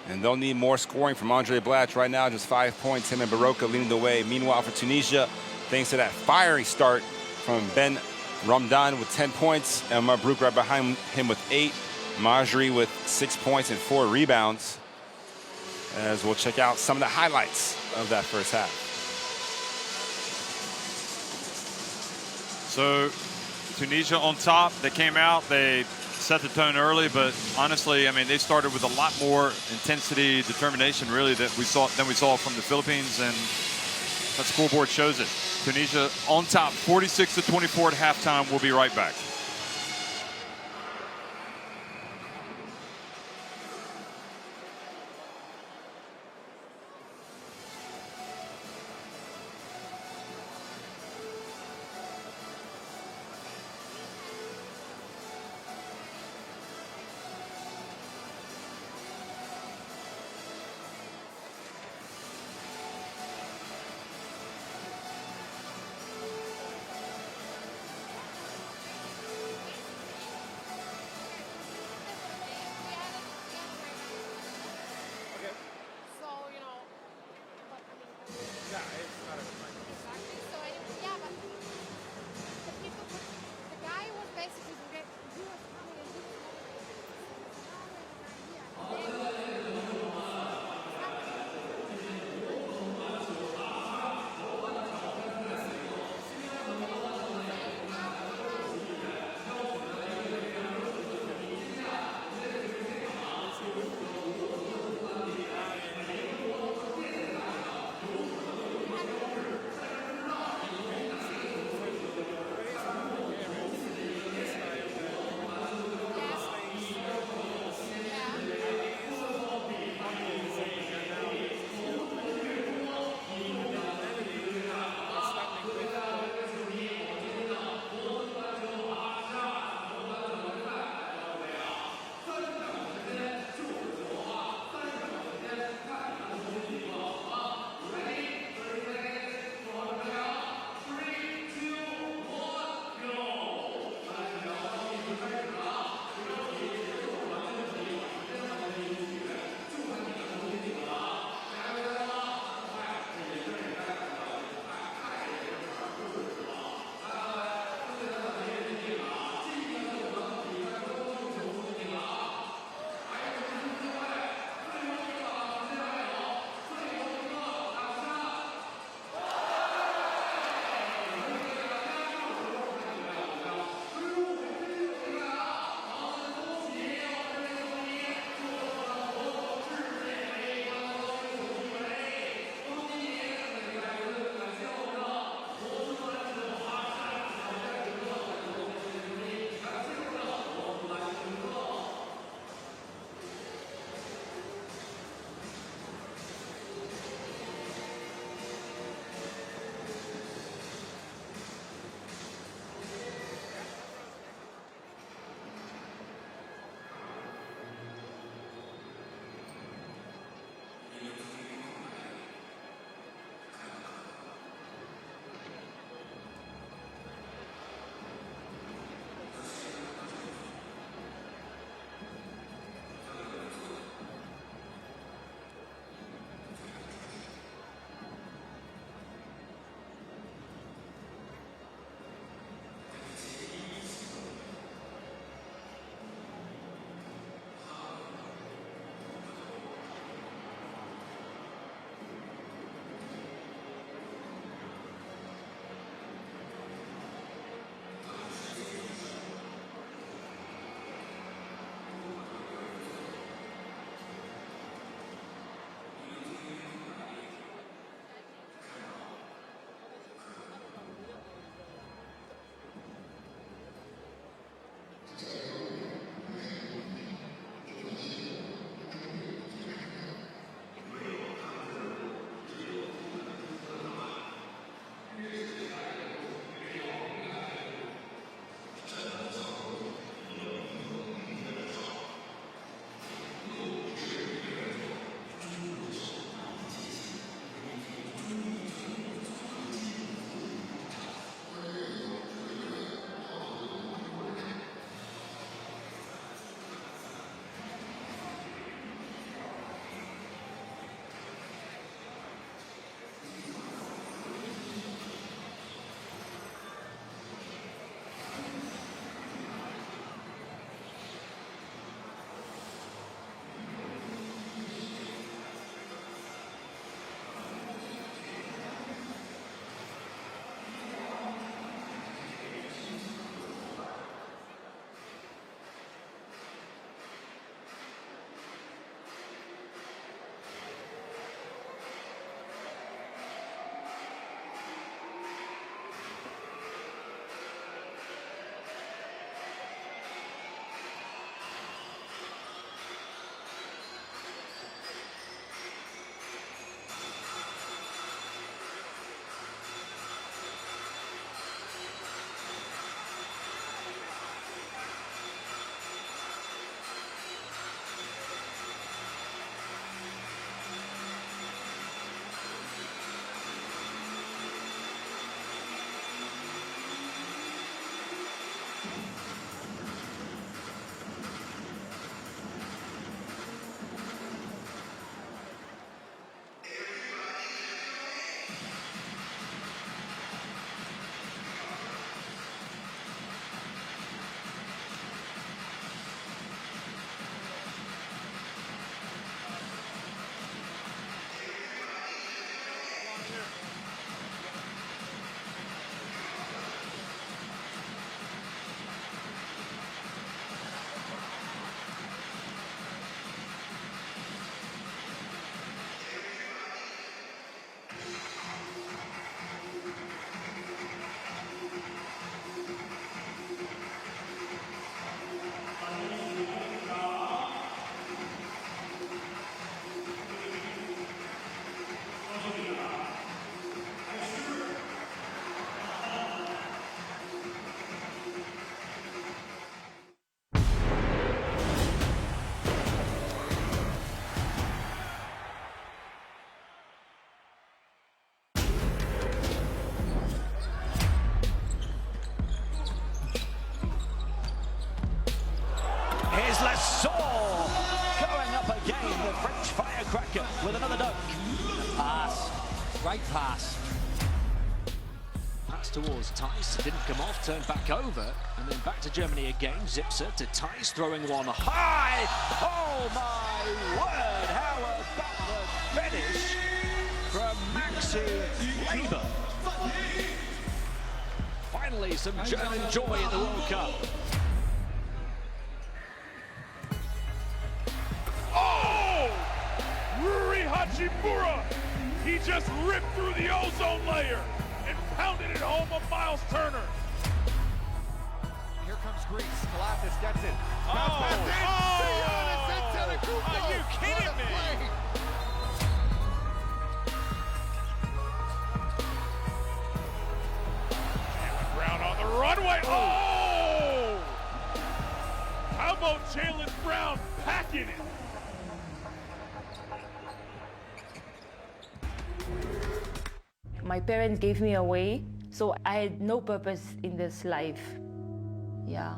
and they'll need more scoring from Andre Blatch. Right now, just 5 points, him and Baroka leading the way. Meanwhile, for Tunisia, thanks to that fiery start from Ben Ramdan with 10 points, and Malbrook right behind him with 8. Majri with 6 points and 4 rebounds. As we'll check out some of the highlights of that first half. So Tunisia on top. They came out, they set the tone early, but honestly, I mean, they started with a lot more intensity, determination, really, than we saw from the Philippines, and that scoreboard shows it. Tunisia on top, 46-24 at halftime. We'll be right back. Saw going up again, the French firecracker with another dunk. Pass, great pass. Pass towards Tice, didn't come off, turned back over, and then back to Germany again. Zipser to Tice, throwing one high. Oh my word, how about the finish from Maxi Weber. Finally, some German joy in the World Cup. Oh! Ruri Hachimura! He just ripped through the ozone layer and pounded it home on Miles Turner. Here comes Greece. Kalathis gets it. Are you kidding me? Brown on the runway. Oh! How about Jaylen Brown packing it? My parents gave me away, so I had no purpose in this life. Yeah.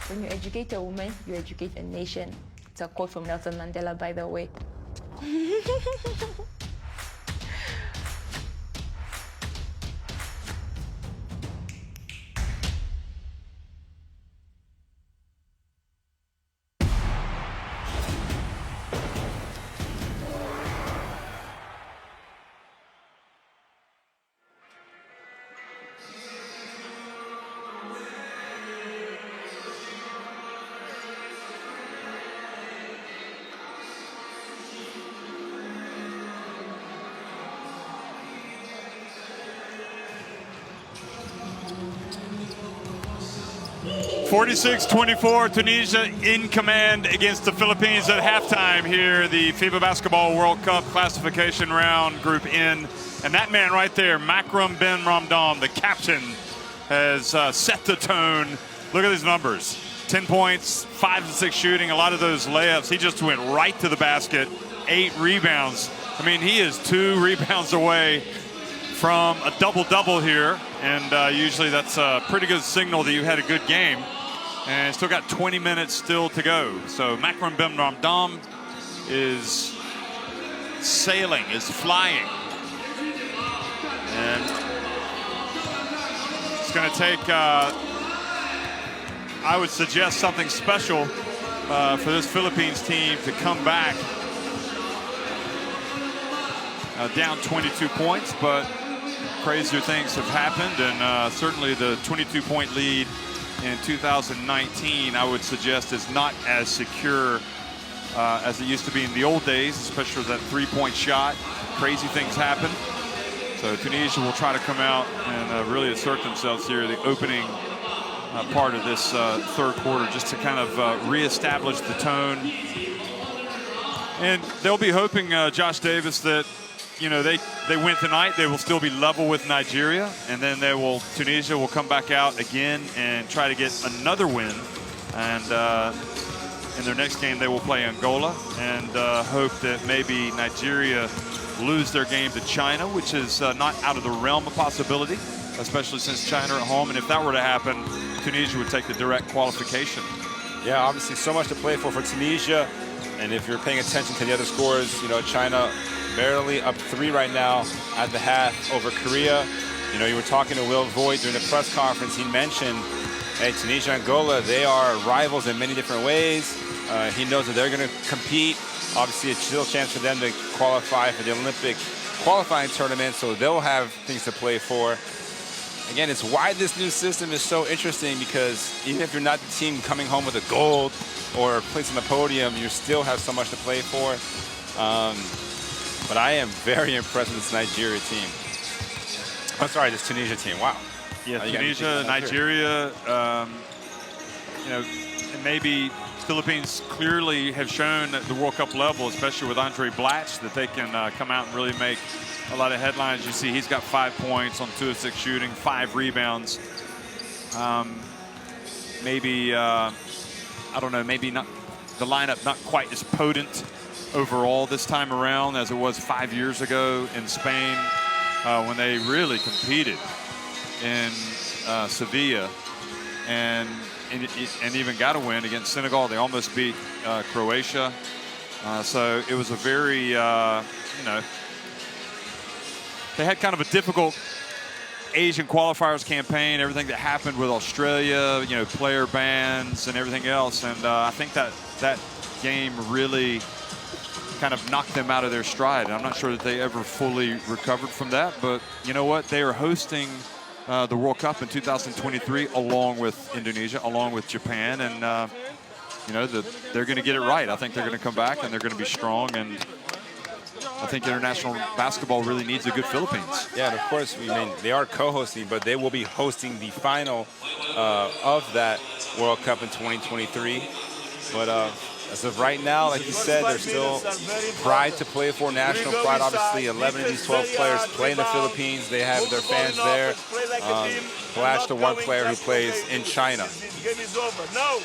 When you educate a woman, you educate a nation. It's a quote from Nelson Mandela, by the way. 46-24, Tunisia in command against the Philippines at halftime here, the FIBA Basketball World Cup classification round, Group N. And that man right there, Makram Ben Ramdam, the captain, has set the tone. Look at these numbers. 10 points, 5 to 6 shooting, a lot of those layups. He just went right to the basket, 8 rebounds. I mean, he is 2 rebounds away from a double-double here. And usually that's a pretty good signal that you had a good game. And still got 20 minutes still to go. So Makram Ben Ramdam is sailing, is flying. And it's going to take, I would suggest, something special for this Philippines team to come back down 22 points, but crazier things have happened, and certainly the 22-point lead in 2019, I would suggest, is not as secure as it used to be in the old days, especially with that 3-point shot. Crazy things happen. So Tunisia will try to come out and really assert themselves here, the opening part of this third quarter, just to kind of reestablish the tone. And they'll be hoping, Josh Davis, that they win tonight, they will still be level with Nigeria, and then Tunisia will come back out again and try to get another win. And in their next game, they will play Angola, and hope that maybe Nigeria lose their game to China, which is not out of the realm of possibility, especially since China are at home. And if that were to happen, Tunisia would take the direct qualification. Yeah, obviously so much to play for Tunisia. And if you're paying attention to the other scores, China barely up 3 right now at the half over Korea. You were talking to Will Voigt during the press conference. He mentioned, hey, Tunisia and Angola, they are rivals in many different ways. He knows that they're going to compete. Obviously, a still chance for them to qualify for the Olympic qualifying tournament, so they'll have things to play for. Again, it's why this new system is so interesting, because even if you're not the team coming home with a gold or place on the podium, you still have so much to play for. But I am very impressed with this Nigeria team. I'm sorry, this Tunisia team. Wow. Yeah, Tunisia, Nigeria, and maybe Philippines clearly have shown at the World Cup level, especially with Andre Blatch, that they can come out and really make a lot of headlines. You see he's got 5 points on 2 of 6 shooting, 5 rebounds. Maybe, I don't know, maybe not the lineup not quite as potent overall this time around as it was 5 years ago in Spain. when they really competed in Sevilla and even got a win against Senegal. They almost beat Croatia. So it was a very, you know, they had kind of a difficult Asian qualifiers campaign, everything that happened with Australia, you know, player bans and everything else. And I think that game really kind of knocked them out of their stride. And I'm not sure that they ever fully recovered from that. But you know what? They are hosting the World Cup in 2023 along with Indonesia, along with Japan. And, you know, they're going to get it right. I think they're going to come back and they're going to be strong. And I think international basketball really needs a good Philippines. Yeah, and of course, I mean, they are co-hosting, but they will be hosting the final of that World Cup in 2023. But as of right now, like you said, there's still pride to play for, national pride. Obviously, 11 of these 12 players play in the Philippines. They have their fans there. Flash to one player who plays in China. This game is over. No,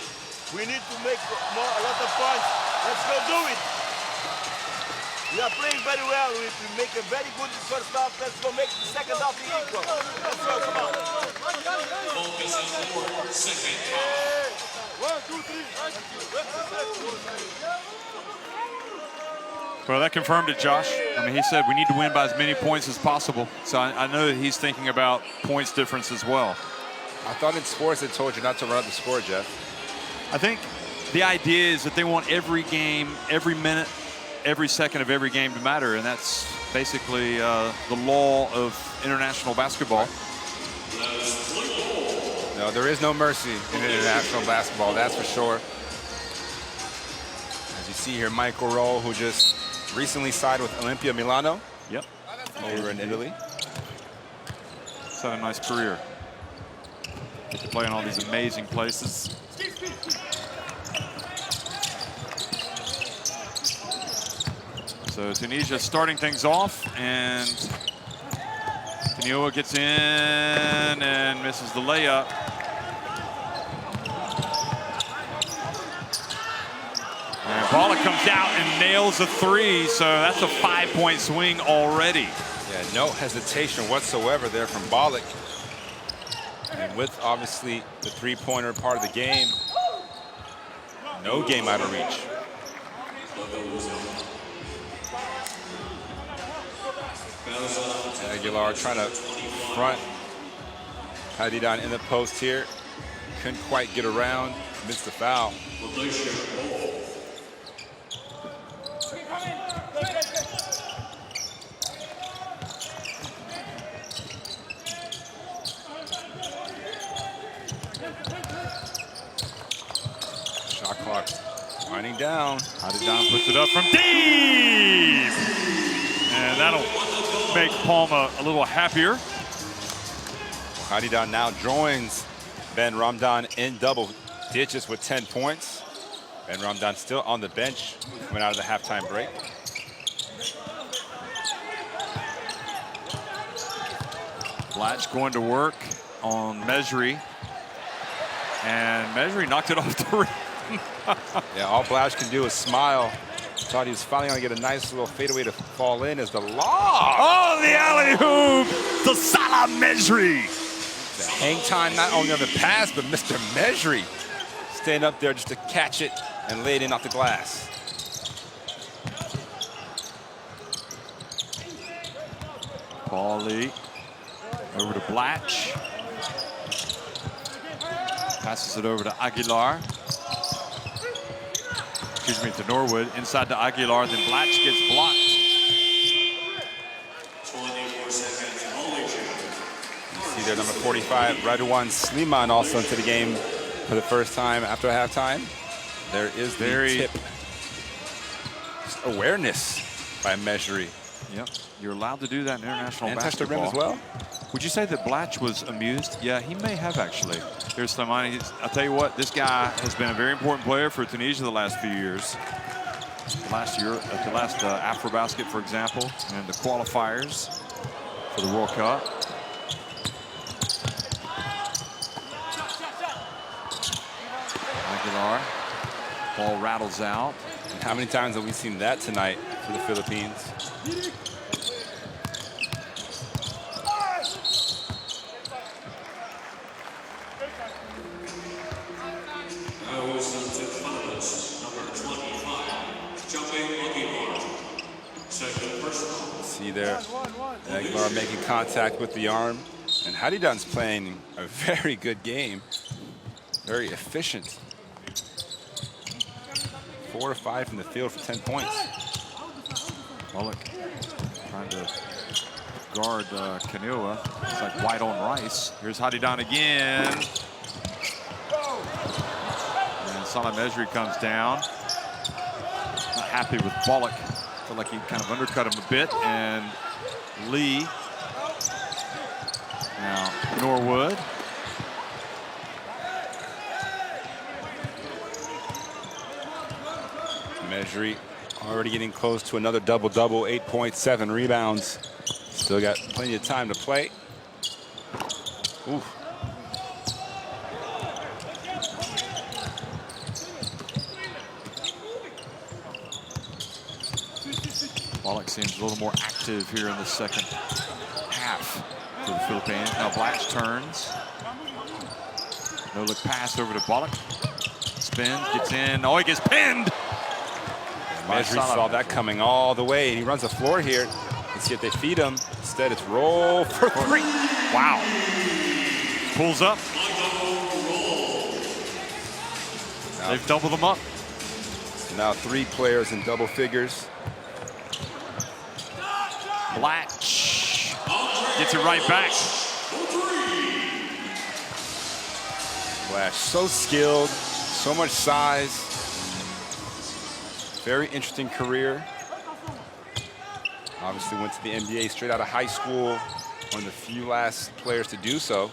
we need to make a lot of points. Let's go do it. We are playing very well. We make a very good first half. Let's go make the second half equal. Let's go, come on. Focus on board, second half. 1, 2, 3. Well, that confirmed it, Josh. I mean, he said we need to win by as many points as possible. So I know that he's thinking about points difference as well. I thought in sports it told you not to run up the score, Jeff. I think the idea is that they want every game, every minute, every second of every game to matter, and that's basically the law of international basketball. No, there is no mercy in international basketball, that's for sure. As you see here, Michael Roll, who just recently signed with Olimpia Milano. Yep. Over in Italy. He's had a nice career. Get to play in all these amazing places. So Tunisia starting things off, and Tanioa gets in and misses the layup. And Bala comes out and nails a three, so that's a 5-point swing already. Yeah, no hesitation whatsoever there from Balik. And with obviously the three-pointer part of the game, no game out of reach. And Aguilar trying to front Hadidan in the post here. Couldn't quite get around, missed the foul. Shot clock winding down. Hadidan puts it up from deep. And that'll make Palma a little happier. Hadidan now joins Ben Ramdan in double digits with 10 points. Ben Ramdan still on the bench coming out of the halftime break. Blatch going to work on Mejri. And Mejri knocked it off the rim. Yeah, all Blatch can do is smile. Thought he was finally going to get a nice little fadeaway to fall in as the lob. Oh, the alley-oop to Salah Mejri. The hang time not only on the pass, but Mr. Mejri staying up there just to catch it and lay it in off the glass. Paulie over to Blatch. Passes it over to Aguilar. Excuse me, to Norwood. Inside to Aguilar, then Blatch gets blocked. 24 seconds, See there, number 45, Radwan Sliman also into the game for the first time after halftime. There is the tip. Just awareness by Mejri. Yep, you're allowed to do that in international and touch the basketball. rim as well. Would you say that Blatch was amused? Yeah, he may have actually. Here's Slimani. I'll tell you what, this guy has been a very important player for Tunisia the last few years. Last year, the last AfroBasket, for example, and the qualifiers for the World Cup. Aguilar. Ball rattles out. And how many times have we seen that tonight for the Philippines? Aguilar making contact with the arm. And Hadidan's playing a very good game. Very efficient. 4 or 5 from the field for 10 points. Bullock trying to guard Kanua. It's like white on rice. Here's Hadidan again. And Salah Mejri comes down. Not happy with Bullock. Feel like he kind of undercut him a bit. And Lee. Now Norwood. Mejri already getting close to another double-double, 8.7 rebounds. Still got plenty of time to play. Ooh. Bullock seems a little more active here in the second half for the Philippines. Now Blatch turns. No look pass over to Bullock. Spins, gets in. Oh, he gets pinned. Mejri saw that coming all the way. He runs the floor here. Let's see if they feed him. Instead, it's roll for 3. Wow. Pulls up. They've doubled them up. Now 3 players in double figures. Blatch gets it right back. Blatch, so skilled, so much size. Very interesting career. Obviously went to the NBA straight out of high school. One of the few last players to do so.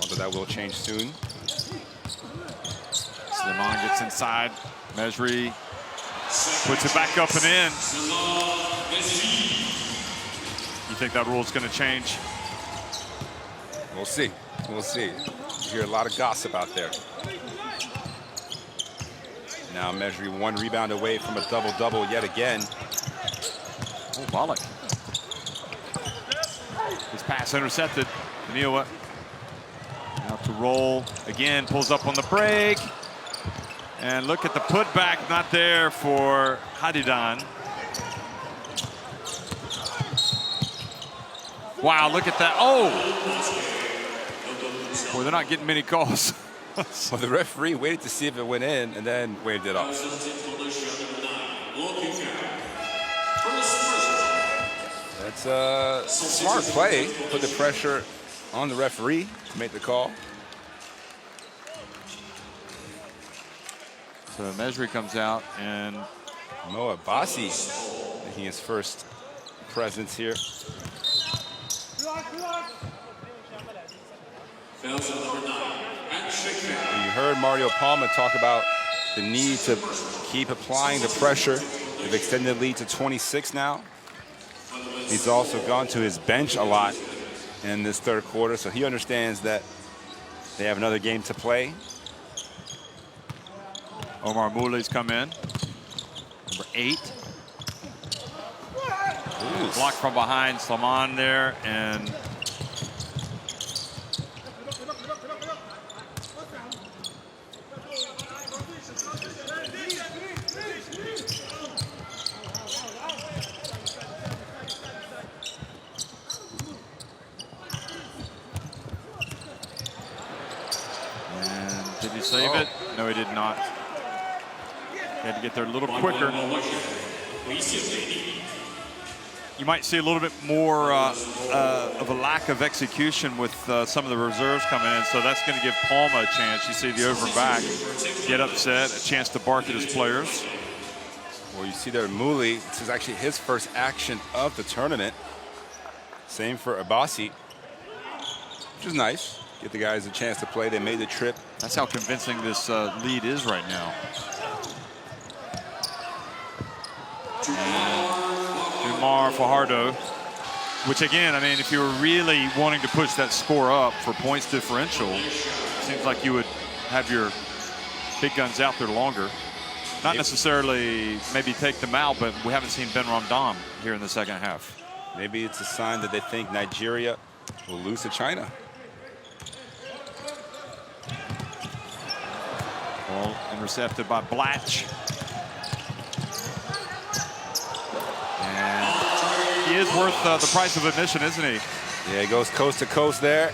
Although that will change soon. Slimane gets inside. Mejri puts it back up and in. You think that rule's going to change? We'll see. We'll see. You hear a lot of gossip out there. Now Mejri 1 rebound away from a double-double yet again. Oh, Bullock. His pass intercepted. Kanua out to roll. Again, pulls up on the break. And look at the putback, not there for Hadidan. Wow, look at that. Oh! Boy, they're not getting many calls. Well, the referee waited to see if it went in and then waved it off. That's a smart play. Put the pressure on the referee to make the call. So Mejri comes out and Mo Abbasi making his first presence here. You heard Mario Palma talk about the need to keep applying the pressure. They've extended the lead to 26 now. He's also gone to his bench a lot in this third quarter, so he understands that they have another game to play. Omar Mouly's come in. Number 8. Blocked from behind. Slimane there, and did he save it? No, he did not. He had to get there a little quicker. You might see a little bit more of a lack of execution with some of the reserves coming in, so that's going to give Palma a chance. You see the over and back, get upset, a chance to bark at his players. Well, you see there Mouly, this is actually his first action of the tournament. Same for Abbasi, which is nice. Get the guys a chance to play. They made the trip. That's how convincing this lead is right now. Umar Fajardo, which again, I mean, if you were really wanting to push that score up for points differential, seems like you would have your big guns out there longer. Not necessarily maybe take them out, but we haven't seen Ben Ramdam here in the second half. Maybe it's a sign that they think Nigeria will lose to China. Ball intercepted by Blatch. And he is worth the price of admission, isn't he? Yeah, he goes coast to coast there.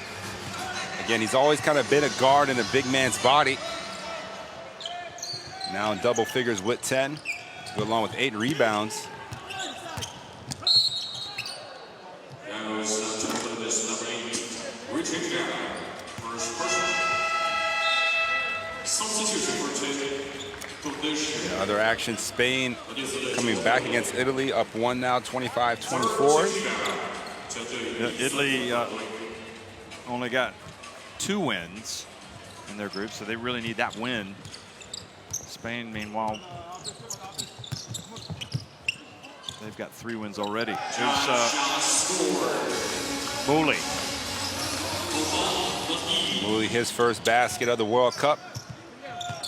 Again, he's always kind of been a guard in a big man's body. Now in double figures with 10, to go along with 8 rebounds. Yeah, other action, Spain coming back against Italy, up 1 now, 25-24. Italy only got 2 wins in their group, so they really need that win. Spain, meanwhile, they've got 3 wins already. Here's Mooley. Mooley, his first basket of the World Cup.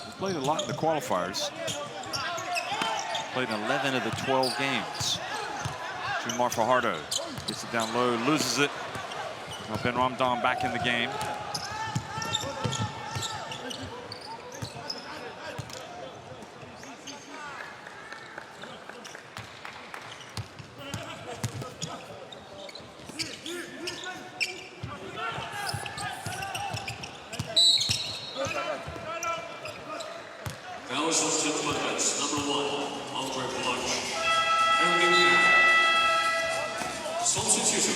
He's played a lot in the qualifiers. Played in 11 of the 12 games. Jumar Fajardo gets it down low, loses it. Now Ben Ramdam back in the game.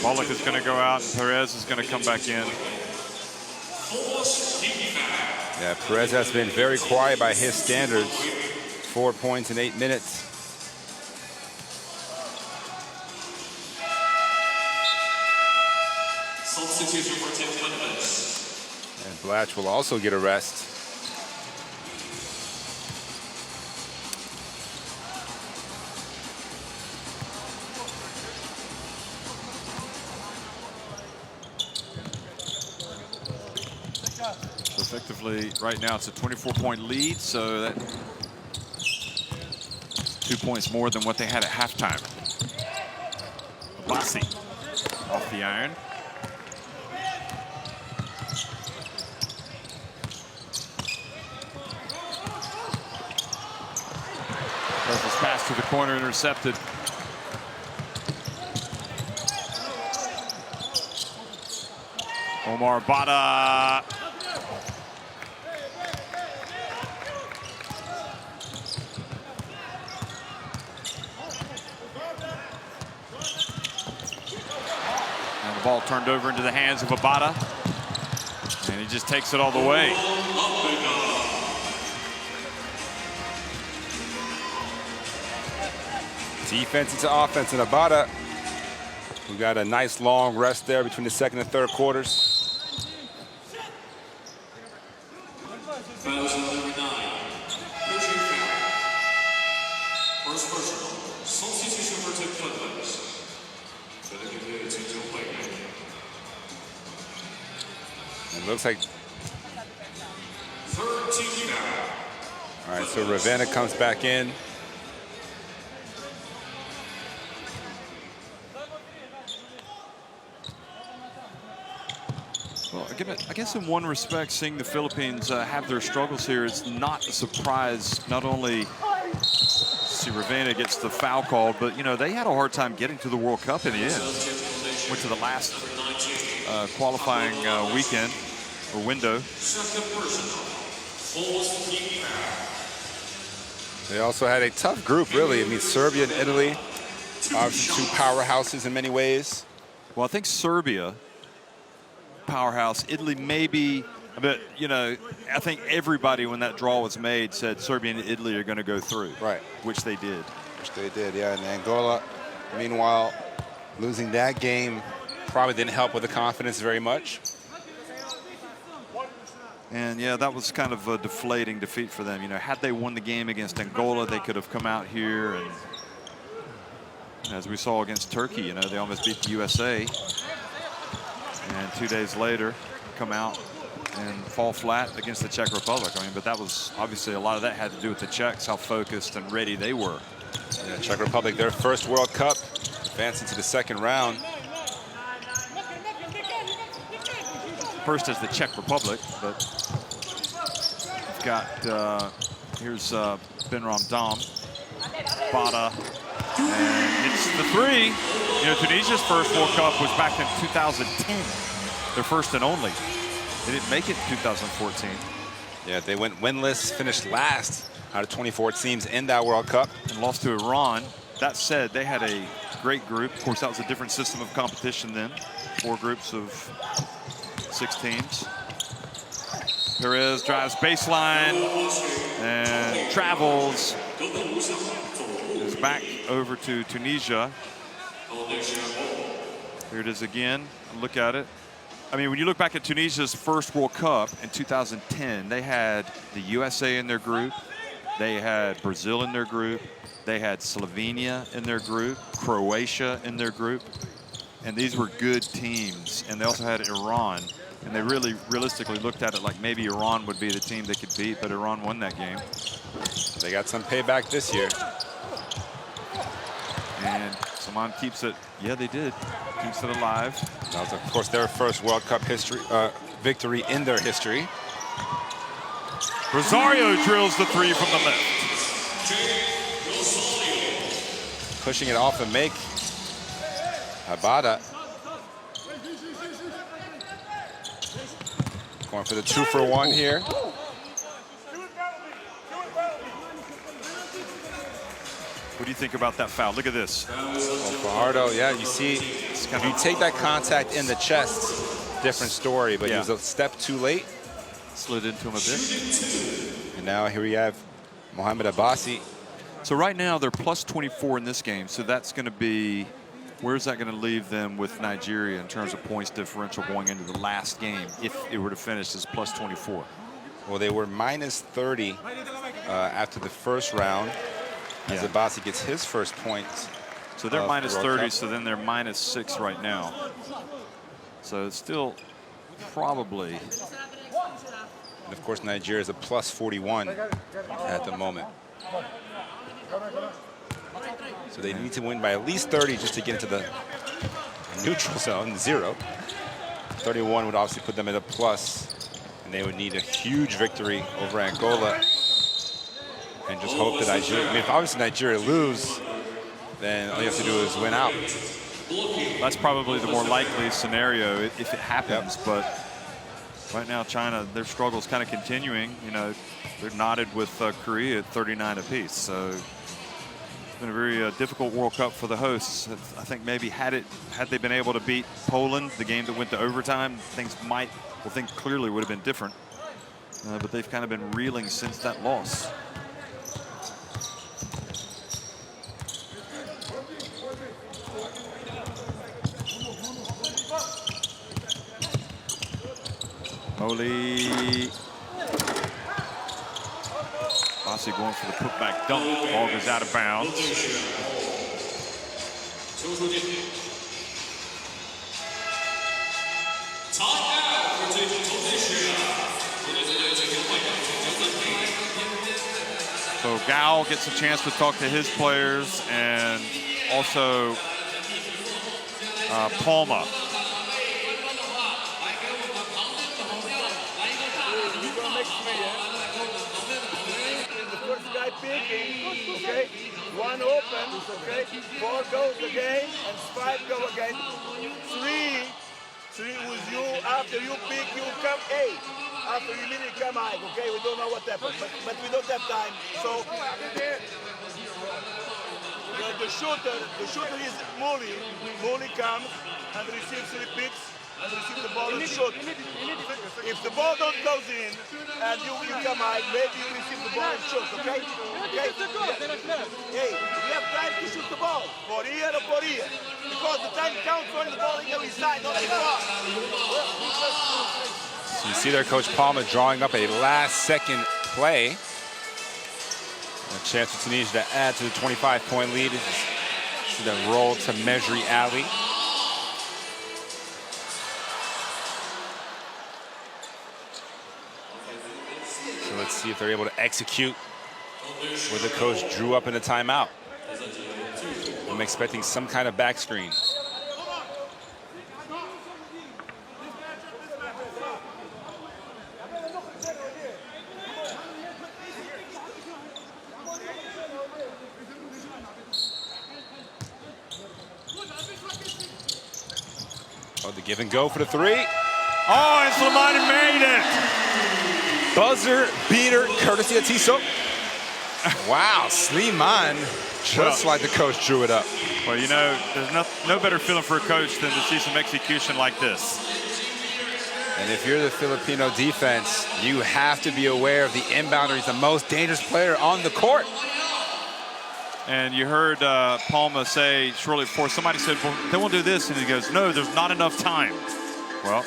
Bullock is going to go out, and Perez is going to come back in. Yeah, Perez has been very quiet by his standards. 4 points in 8 minutes. And Blatch will also get a rest. Effectively, right now it's a 24-point lead, so that's 2 points more than what they had at halftime. Bassi off the iron. This pass to the corner, intercepted. Omar Bada. Ball turned over into the hands of Abada, and he just takes it all the way. Defense into offense, and Abada, who got a nice long rest there between the second and third quarters. It looks like. All right, so Ravenna comes back in. Well, I guess in one respect, seeing the Philippines have their struggles here is not a surprise. Not only see Ravenna gets the foul called, but, you know, they had a hard time getting to the World Cup in the end. Went to the last qualifying weekend or window. They also had a tough group, really. I mean, Serbia and Italy, obviously 2 powerhouses in many ways. Well, I think Serbia, powerhouse. Italy maybe, but, you know, I think everybody when that draw was made said Serbia and Italy are going to go through. Right. Which they did. Which they did, yeah. And Angola, meanwhile, losing that game probably didn't help with the confidence very much. And, yeah, that was kind of a deflating defeat for them. You know, had they won the game against Angola, they could have come out here and, as we saw against Turkey, you know, they almost beat the USA. And 2 days later, come out and fall flat against the Czech Republic. I mean, but that was obviously a lot of that had to do with the Czechs, how focused and ready they were. Yeah, Czech Republic, their first World Cup, advancing to the second round. First as the Czech Republic, but we've got, here's Ben Ramdam, Bada, And it's the three. You know, Tunisia's first World Cup was back in 2010. Their first and only. They didn't make it in 2014. Yeah, they went winless, finished last out of 24 teams in that World Cup. And lost to Iran. That said, they had a great group. Of course, that was a different system of competition then. 4 groups of 6 teams. Perez drives baseline and travels. Is back over to Tunisia. Here it is again. Look at it. I mean, when you look back at Tunisia's first World Cup in 2010, they had the USA in their group. They had Brazil in their group. They had Slovenia in their group, Croatia in their group. And these were good teams. And they also had Iran. And they really realistically looked at it like maybe Iran would be the team they could beat, but Iran won that game. They got some payback this year. And Saman keeps it. Yeah, they did. Keeps it alive. That was, of course, their first World Cup victory in their history. Rosario drills the 3 from the left. Pushing it off and make. Habada. Going for the 2-for-1 here. What do you think about that foul? Look at this. Well, Fajardo, yeah, you see, if you take that contact in the chest, different story, but he was a step too late. Slid into him a bit. And now here we have Mohamed Abbasi. So right now they're plus 24 in this game. So that's going to be, where's that going to leave them with Nigeria in terms of points differential going into the last game if it were to finish as plus 24? Well, they were minus 30 after the first round. As Abbasi gets his first points. So they're minus 30, so then they're minus 6 right now. So it's still probably. And of course, Nigeria is a plus 41 at the moment. So they need to win by at least 30 just to get into the neutral zone, 0. 31 would obviously put them at a plus, and they would need a huge victory over Angola. And just hope that Nigeria, I mean, if obviously Nigeria lose, then all you have to do is win out. That's probably the more likely scenario if it happens. But right now, China, their struggle is kind of continuing. You know, they're knotted with Korea at 39 apiece. So it's been a very difficult World Cup for the hosts. I think maybe had they been able to beat Poland, the game that went to overtime, things clearly would have been different. But they've kind of been reeling since that loss. Oli. Bossi going for the putback dunk. Ball goes out of bounds. So Gao gets a chance to talk to his players and also Palma. Picking, okay? 1 open, okay? 4 goes again, and 5 go again. 3 with you. After you pick, you come 8. After you immediately come 8, okay? We don't know what happened, but we don't have time. So the shooter is Muli. Muli comes and receives 3 picks. And receive the ball and shoot. If the ball don't goes in and you come out, maybe you receive the ball and shoot, okay? Okay? Hey, we have time to shoot the ball for here or for here. Because the time counts when the ball is on his side, not his far. So you see there Coach Palma drawing up a last-second play. A chance for Tunisia to add to the 25-point lead. See the roll to Mejri Ali. Let's see if they're able to execute where the coach drew up in the timeout. I'm expecting some kind of back screen. Give and go for the three. Oh, and Slimani made it. Buzzer beater, courtesy of Tiso. Wow, Slimani, just like the coach drew it up. Well, you know, there's no better feeling for a coach than to see some execution like this. And if you're the Filipino defense, you have to be aware of the inbounder. He's the most dangerous player on the court. And you heard Palma say shortly before, somebody said, well, they won't do this. And he goes, no, there's not enough time. Well,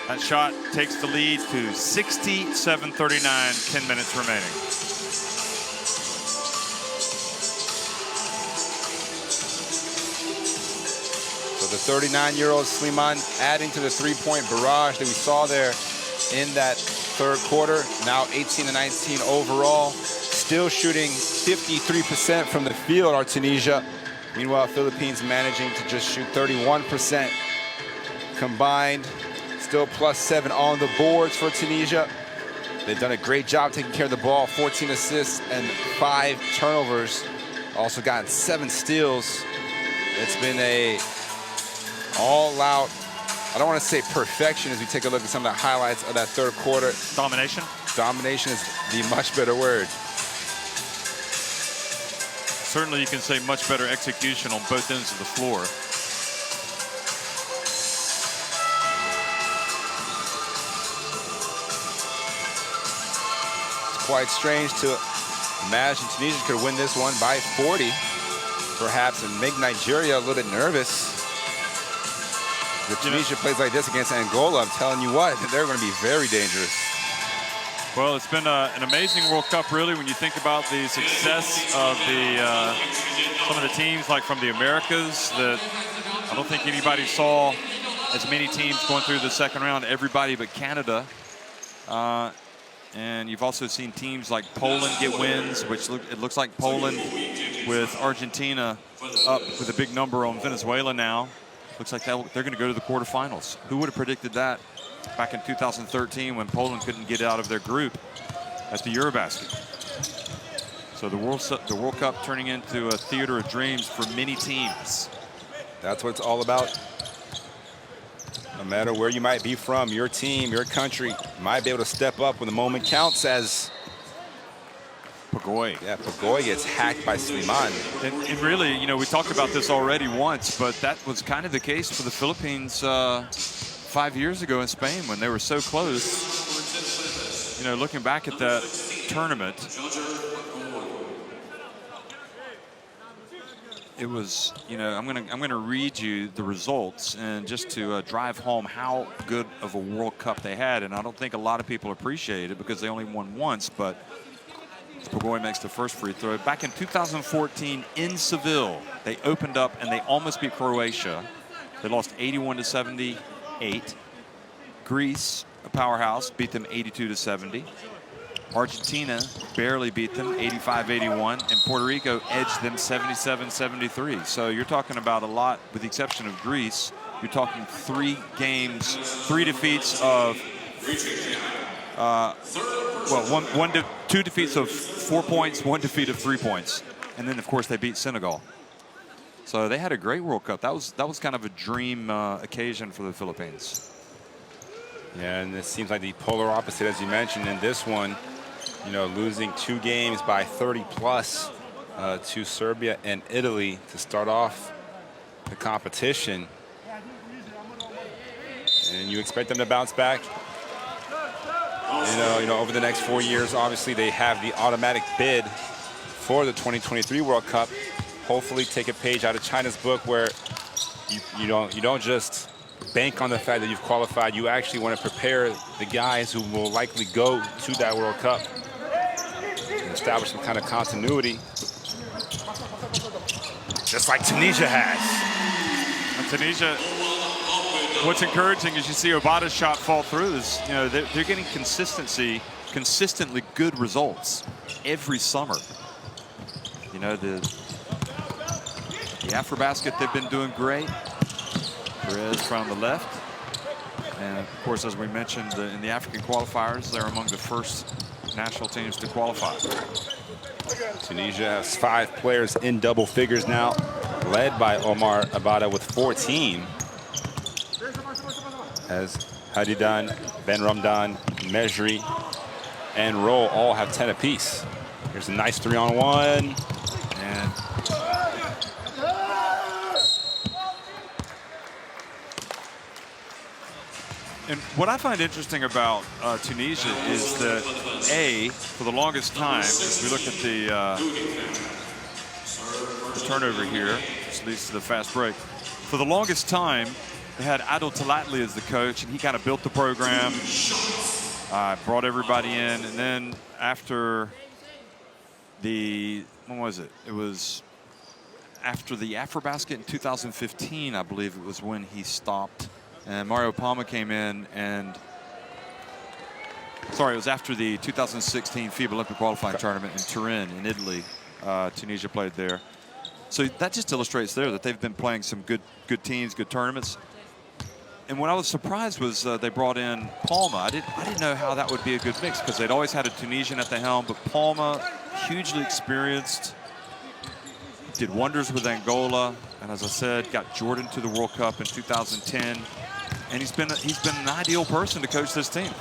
that shot takes the lead to 67-39, 10 minutes remaining. So the 39-year-old Slimani adding to the three-point barrage that we saw there in that third quarter. Now 18-19 overall. Still shooting 53% from the field are Tunisia. Meanwhile, Philippines managing to just shoot 31% combined. Still +7 on the boards for Tunisia. They've done a great job taking care of the ball. 14 assists and 5 turnovers. Also gotten 7 steals. It's been a all-out, I don't want to say perfection as we take a look at some of the highlights of that third quarter. Domination? Domination is the much better word. Certainly you can say much better execution on both ends of the floor. It's quite strange to imagine Tunisia could win this one by 40, perhaps, and make Nigeria a little bit nervous. If Tunisia plays like this against Angola, I'm telling you what, they're going to be very dangerous. Well, it's been an amazing World Cup, really, when you think about the success of some of the teams, like from the Americas, that I don't think anybody saw as many teams going through the second round, everybody but Canada. And you've also seen teams like Poland get wins, which it looks like Poland with Argentina up with a big number on Venezuela now. Looks like they're going to go to the quarterfinals. Who would have predicted that back in 2013 when Poland couldn't get out of their group at the Eurobasket? So the World Cup turning into a theater of dreams for many teams. That's what it's all about. No matter where you might be from, your team, your country might be able to step up when the moment counts, as Pagoy. Yeah, Pagoy gets hacked by Slimani. And really, you know, we talked about this already once, but that was kind of the case for the Philippines 5 years ago in Spain when they were so close. You know, looking back at that tournament, it was, you know, I'm gonna read you the results and just to drive home how good of a World Cup they had. And I don't think a lot of people appreciate it because they only won once, but Pagoy makes the first free throw. Back in 2014 in Seville, they opened up and they almost beat Croatia. They lost 81-78. Greece, a powerhouse, beat them 82-70. Argentina barely beat them 85-81, and Puerto Rico edged them 77-73. So you're talking about a lot, with the exception of Greece. You're talking 3 games, 3 defeats of well, 2 defeats of 4 points, 1 defeat of 3 points, and then of course they beat Senegal. So they had a great World Cup. That was kind of a dream occasion for the Philippines. Yeah, and this seems like the polar opposite, as you mentioned, in this one. You know, losing 2 games by 30+ to Serbia and Italy to start off the competition. And you expect them to bounce back. You know, over the next 4 years, obviously they have the automatic bid for the 2023 World Cup. Hopefully take a page out of China's book where you don't just bank on the fact that you've qualified. You actually want to prepare the guys who will likely go to that World Cup and establish some kind of continuity, just like Tunisia has. And Tunisia, what's encouraging is you see Obata's shot fall through. You know, they're getting consistently good results every summer. You know, the AfroBasket, they've been doing great. Perez from the left. And of course, as we mentioned, in the African qualifiers, they're among the first national teams to qualify. Tunisia has 5 players in double figures now, led by Omar Abada with 14. as Hadidan, Ben Ramdan, Mejri, and Roll all have 10 apiece. Here's a nice 3-on-1. And what I find interesting about Tunisia is that, for the longest time, as we look at the turnover here, which leads to the fast break, for the longest time, they had Adil Talatli as the coach, and he kind of built the program, brought everybody in, and then after when was it? It was after the AfroBasket in 2015, I believe it was when he stopped. And Mario Palma came in and, sorry, it was after the 2016 FIBA Olympic qualifying tournament in Turin in Italy. Tunisia played there. So that just illustrates there that they've been playing some good teams, good tournaments. And what I was surprised was they brought in Palma. I didn't know how that would be a good mix because they'd always had a Tunisian at the helm, but Palma, hugely experienced, did wonders with Angola, and as I said, got Jordan to the World Cup in 2010. And he's been an ideal person to coach this team.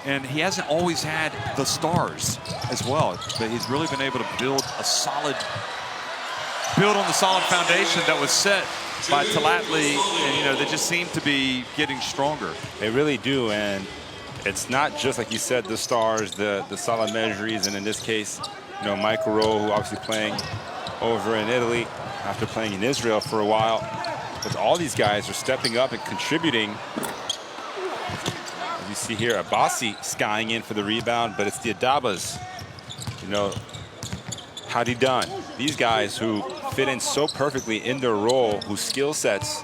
And he hasn't always had the stars as well, but he's really been able to build on the solid foundation that was set by Talatli, and they just seem to be getting stronger. They really do, and it's not just like you said, the stars, the solid Mejris, and in this case, Michael Rowe, who obviously playing over in Italy after playing in Israel for a while. But all these guys are stepping up and contributing. As you see here, Abbasi skying in for the rebound, but it's the Adabas, Hadidan. These guys who fit in so perfectly in their role, whose skill sets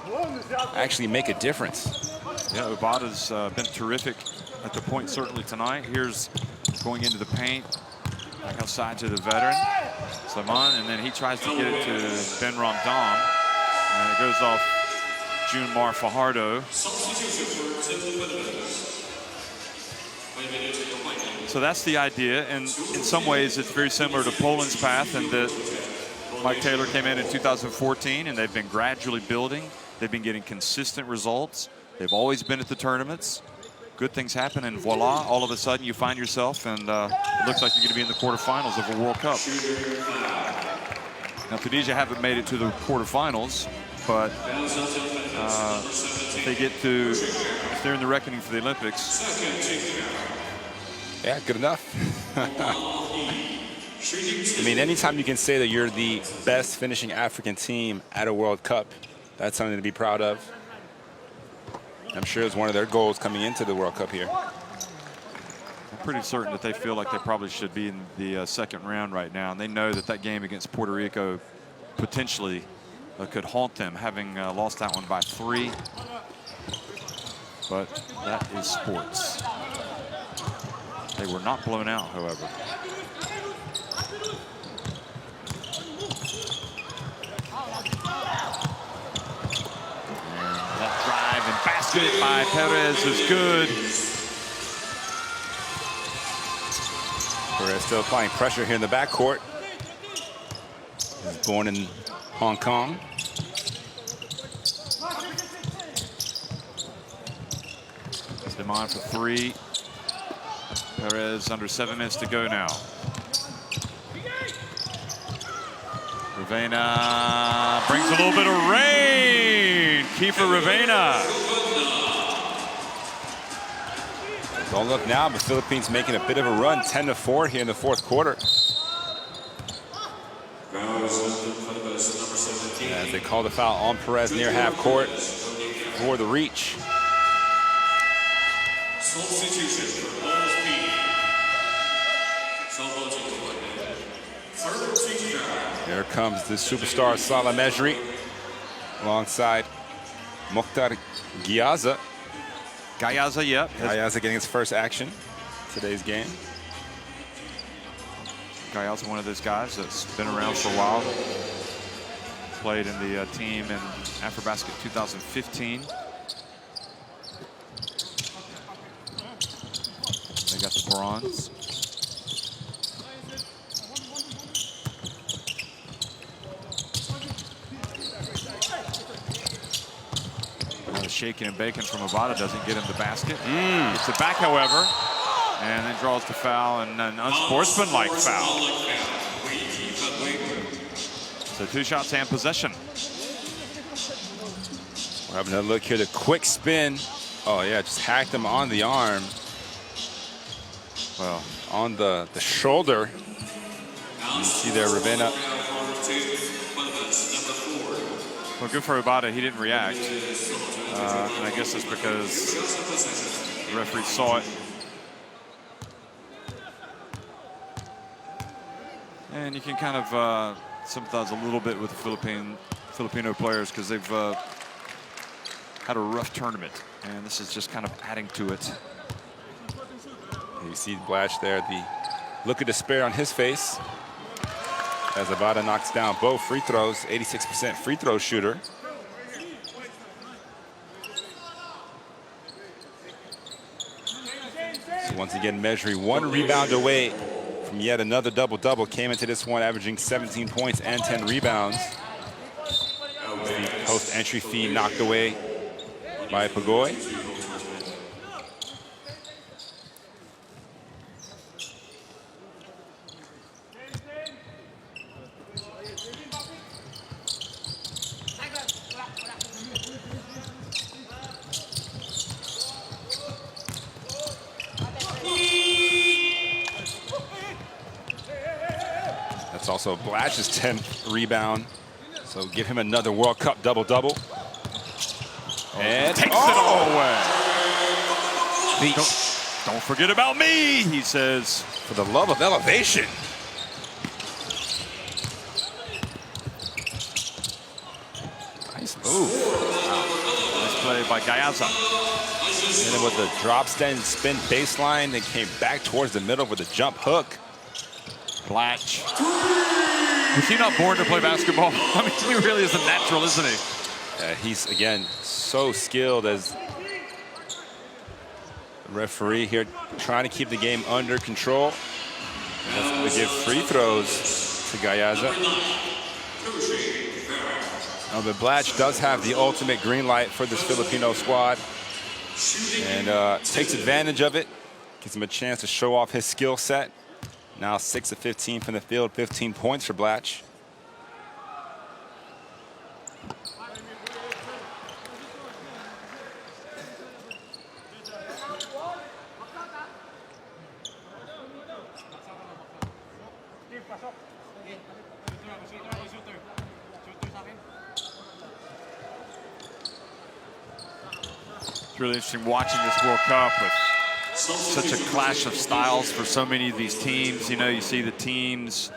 actually make a difference. Yeah, Obada's been terrific at the point, certainly tonight. Here's going into the paint, back outside to the veteran, Saman, and then he tries to get it to Ben Ramdan, and it goes off Junmar Fajardo. So that's the idea, and in some ways it's very similar to Poland's path, and that Mike Taylor came in 2014, and they've been gradually building. They've been getting consistent results. They've always been at the tournaments. Good things happen, and voila, all of a sudden you find yourself, and it looks like you're going to be in the quarterfinals of a World Cup. Now, Tunisia haven't made it to the quarterfinals, but if they're in the reckoning for the Olympics. Yeah, good enough. I mean, anytime you can say that you're the best finishing African team at a World Cup, that's something to be proud of. I'm sure it's one of their goals coming into the World Cup here. I'm pretty certain that they feel like they probably should be in the second round right now. And they know that game against Puerto Rico potentially could haunt them, having lost that one by 3. But that is sports. They were not blown out, however. And that drive and basket by Perez is good. Perez still applying pressure here in the backcourt. He's born in Hong Kong. Demond for 3. Perez under 7 minutes to go now. Ravena brings a little bit of rain. Kiefer Ravena. Don't look now, but Philippines making a bit of a run, 10-4 here in the fourth quarter. As they call the foul on Perez near half court for the reach. Substitution for Balls P. Here comes the superstar Salah Mejri alongside Mokhtar Ghiaza. Ghiaza, yep. Ghiaza getting his first action today's game. Ghiaza, one of those guys that's been around for a while. Played in the team in AfroBasket 2015. They got the bronze. shaking and baking from Abada doesn't get him the basket. Gets it back, however, and then draws the foul, and an unsportsmanlike foul. So 2 shots and possession. We're having a look here. The quick spin. Oh, yeah, just hacked him on the arm. Well, on the shoulder. You see there, Ravenna. Well, good for Abada. He didn't react. And I guess it's because the referee saw it. And you can kind of sympathize a little bit with the Filipino players because they've had a rough tournament. And this is just kind of adding to it. You see Blatch there, the look of despair on his face as Abada knocks down both free throws, 86% free throw shooter. So once again, Mejri 1 rebound away from yet another double-double. Came into this one averaging 17 points and 10 rebounds. The post entry fee knocked away by Pagoy. That's also Blatch's 10th rebound. So give him another World Cup double-double. And takes it all away. Don't forget about me, he says. For the love of elevation. Nice move. Wow. Nice play by Gayaza. And then with the drop stand spin baseline, they came back towards the middle with a jump hook. Blatch. Was he not born to play basketball? I mean, he really is a natural, isn't he? He's, again, so skilled as the referee here, trying to keep the game under control. And they give free throws to Gayaza. But Blatch does have the ultimate green light for this Filipino squad. And takes advantage of it. Gives him a chance to show off his skill set. Now 6 of 15 from the field, 15 points for Blatch. It's really interesting watching this World Cup with such a clash of styles for so many of these teams. You know, you see the teams,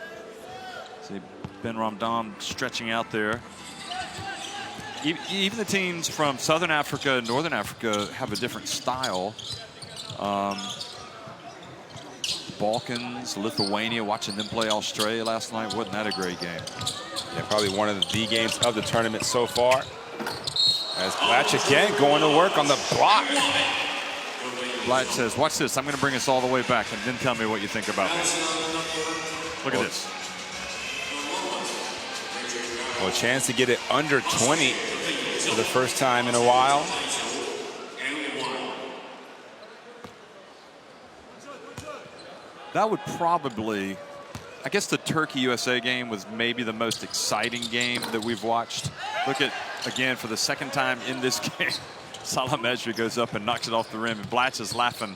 see Ben Ramdan stretching out there. Even the teams from Southern Africa and Northern Africa have a different style. Balkans, Lithuania, watching them play Australia last night, wasn't that a great game? Yeah, probably one of the games of the tournament so far. As Blatch again going to work on the block. Blatch says, watch this, I'm going to bring us all the way back and then tell me what you think about me. Look at this. Well, a chance to get it under 20 for the first time in a while. That would probably, I guess the Turkey-USA game was maybe the most exciting game that we've watched. Look at, again, for the second time in this game, Salah Mejri goes up and knocks it off the rim, and Blatch is laughing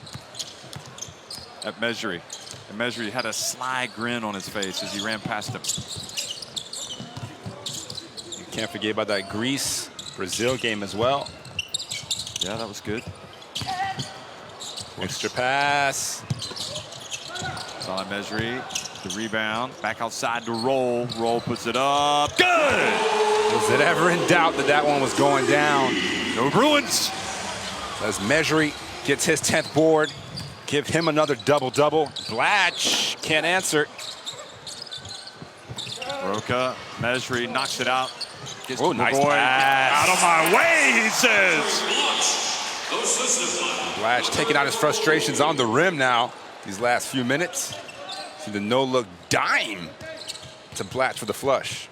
at Mejri. And Mejri had a sly grin on his face as he ran past him. You can't forget about that Greece-Brazil game as well. Yeah, that was good. Extra pass. Salah Mejri, the rebound, back outside to Roll. Roll puts it up. Good! Was it ever in doubt that that one was going down? No Bruins. As Mejri gets his 10th board, give him another double-double. Blatch can't answer. Roca, Mejri knocks it out. Gets Oh, nice pass. Out of my way, he says. Blatch taking out his frustrations on the rim now. These last few minutes. See the no-look dime to Blatch for the flush.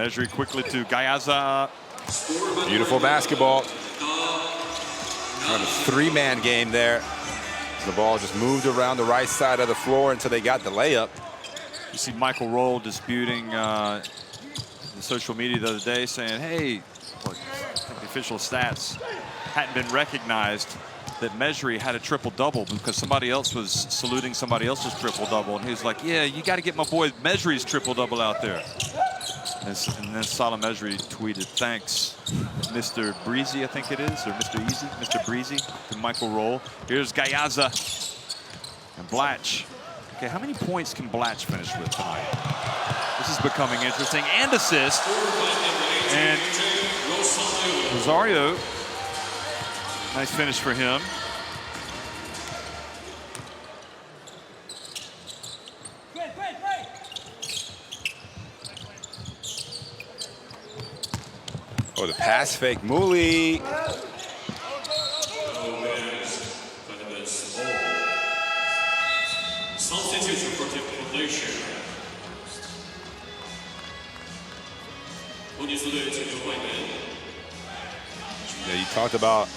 Mejri quickly to Gayaza. Beautiful basketball. Kind of a three-man game there. The ball just moved around the right side of the floor until they got the layup. You see Michael Roll disputing the social media the other day, saying, hey, look, I think the official stats hadn't been recognized that Mejri had a triple-double because somebody else was saluting somebody else's triple-double. And he was like, yeah, you got to get my boy Mejri's triple-double out there. And then Salah Mejri tweeted, thanks, Mr. Breezy, I think it is, or Mr. Easy, Mr. Breezy, to Michael Roll. Here's Gayaza and Blatch. Okay, how many points can Blatch finish with tonight? This is becoming interesting. And assist. And Rosario, nice finish for him. Oh, the pass fake, Mooley. Yeah, you talked about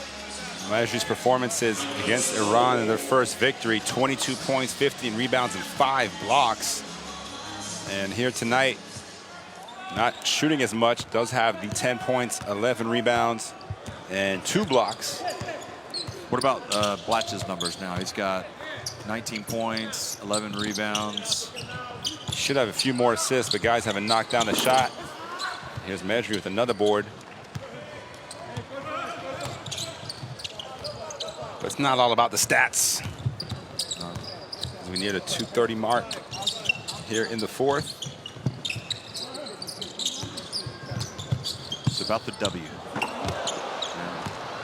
Mejri's performances against Iran in their first victory. 22 points, 15 rebounds, and 5 blocks. And here tonight, not shooting as much, does have the 10 points, 11 rebounds, and 2 blocks. What about Blatch's numbers now? He's got 19 points, 11 rebounds. He should have a few more assists, but guys haven't knocked down a shot. Here's Mejri with another board. But it's not all about the stats. We near the 2:30 mark here in the fourth. It's about the W.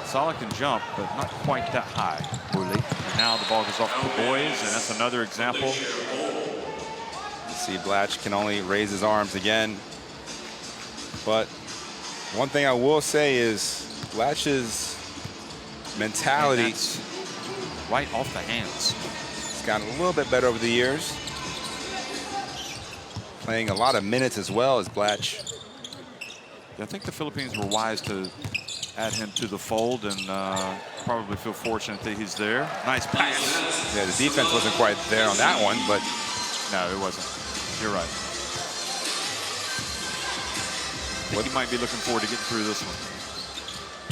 Salah can jump, but not quite that high, really. And now the ball goes off to the boys, and that's another example. You see Blatch can only raise his arms again. But one thing I will say is Blatch's mentality right off the hands. It's gotten a little bit better over the years. Playing a lot of minutes as well as Blatch. I think the Philippines were wise to add him to the fold, and probably feel fortunate that he's there. Nice pass. Yeah, the defense wasn't quite there on that one, but no, it wasn't. You're right. I think he might be looking forward to getting through this one.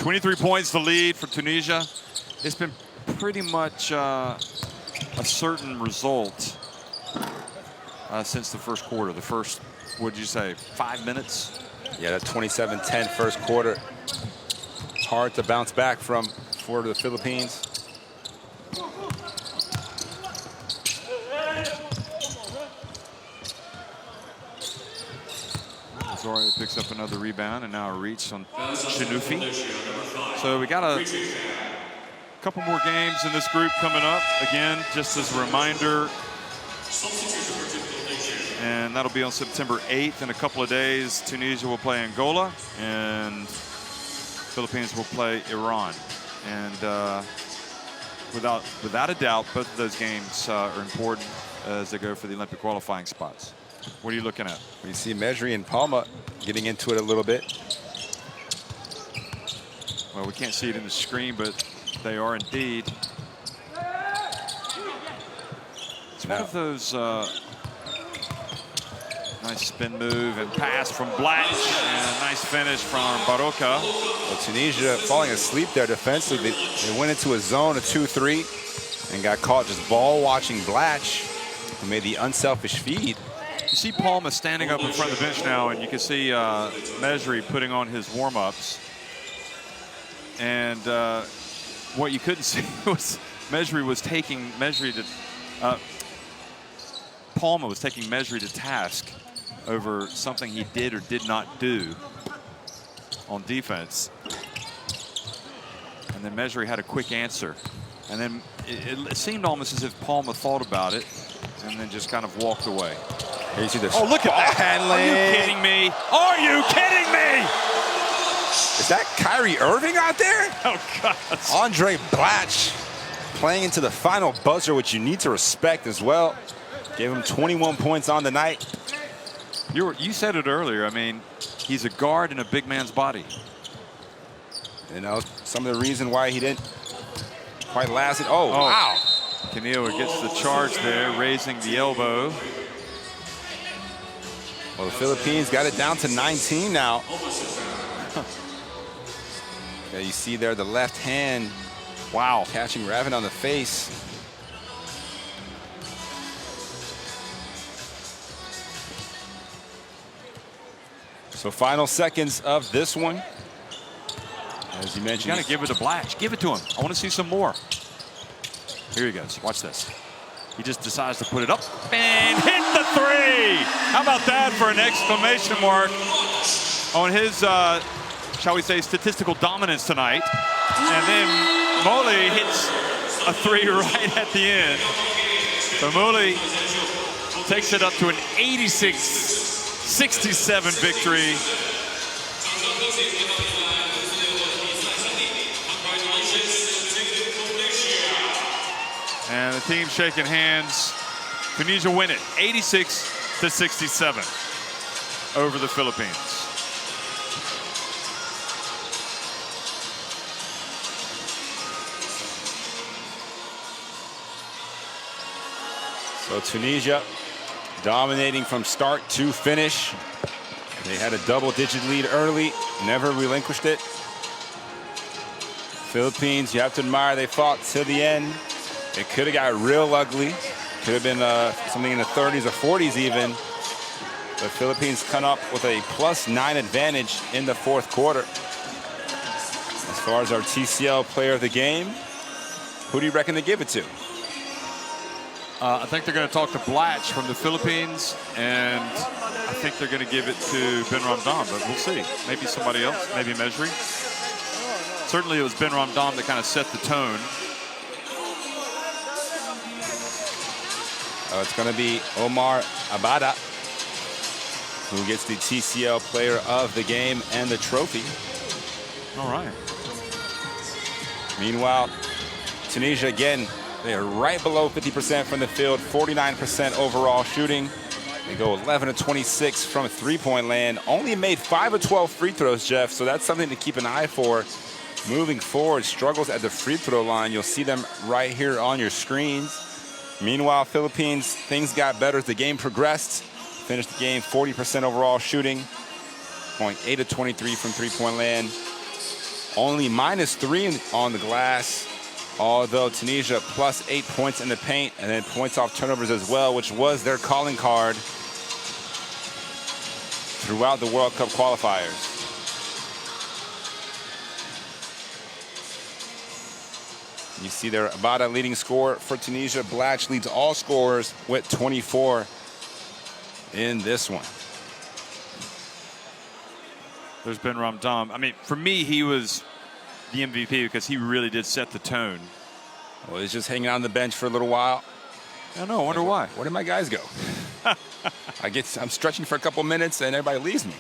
23 points the lead for Tunisia. It's been pretty much a certain result since the first quarter. The first, what did you say, 5 minutes? Yeah, that 27-10 first quarter. Hard to bounce back from for the Philippines. Rosario picks up another rebound, and now a reach on Chinufi. So we got a couple more games in this group coming up. Again, just as a reminder, and that'll be on September 8th. In a couple of days, Tunisia will play Angola, and Philippines will play Iran. And without a doubt, both of those games are important as they go for the Olympic qualifying spots. What are you looking at? We see Mejri and Palma getting into it a little bit. Well, we can't see it in the screen, but they are indeed. It's one of those nice spin move and pass from Blatch, and a nice finish from Baroka. Well, Tunisia falling asleep there defensively. They went into a zone, a 2-3, and got caught just ball watching Blatch, who made the unselfish feed. You see Palma standing up in front of the bench now, and you can see Mejri putting on his warm-ups. And what you couldn't see was Palma was taking Mejri to task over something he did or did not do on defense. And then Mejri had a quick answer. And then it seemed almost as if Palma thought about it and then just kind of walked away. Here you see this. Oh, look at that handling. Are you kidding me? Are you kidding me? Is that Kyrie Irving out there? Oh, God. Andre Blatch playing into the final buzzer, which you need to respect as well. Gave him 21 points on the night. You said it earlier. I mean, He's a guard in a big man's body. You know, some of the reason why he didn't quite last it. Oh, wow. Canelo gets the charge there, raising the elbow. Well, the Philippines got it down to 19 now. Yeah, you see there the left hand. Wow. Catching Ravin on the face. So final seconds of this one. As you mentioned, you got to give it to Blatch. Give it to him. I want to see some more. Here he goes. Watch this. He just decides to put it up and hit the three. How about that for an exclamation mark on his, shall we say, statistical dominance tonight. And then Mole hits a three right at the end. So Mole takes it up to an 86-67 victory. And the team shaking hands. Tunisia win it 86-67 over the Philippines. So Tunisia dominating from start to finish. They had a double-digit lead early, never relinquished it. Philippines, you have to admire, they fought to the end. It could have got real ugly. Could have been something in the 30s or 40s even. The Philippines come up with a +9 advantage in the fourth quarter. As far as our TCL player of the game, who do you reckon they give it to? I think they're going to talk to Blatch from the Philippines, and I think they're going to give it to Ben Ramdam, but we'll see. Maybe somebody else, maybe Mesri. Certainly it was Ben Ramdam that kind of set the tone. It's going to be Omar Abada, who gets the TCL player of the game and the trophy. All right. Meanwhile, Tunisia, again, they are right below 50% from the field, 49% overall shooting. They go 11 of 26 from three-point land. Only made 5 of 12 free throws, Jeff, so that's something to keep an eye for moving forward. Struggles at the free throw line. You'll see them right here on your screens. Meanwhile, Philippines, things got better as the game progressed. Finished the game 40% overall shooting, going 8 of 23 from three-point land. Only -3 on the glass, although Tunisia +8 points in the paint and then points off turnovers as well, which was their calling card throughout the World Cup qualifiers. You see there, Abada leading scorer for Tunisia. Blatch leads all scorers with 24 in this one. There's Ben Ramdam. I mean, for me, he was the MVP because he really did set the tone. Well, he's just hanging on the bench for a little while. I don't know. I wonder why. Where did my guys go? I'm stretching for a couple minutes and everybody leaves me.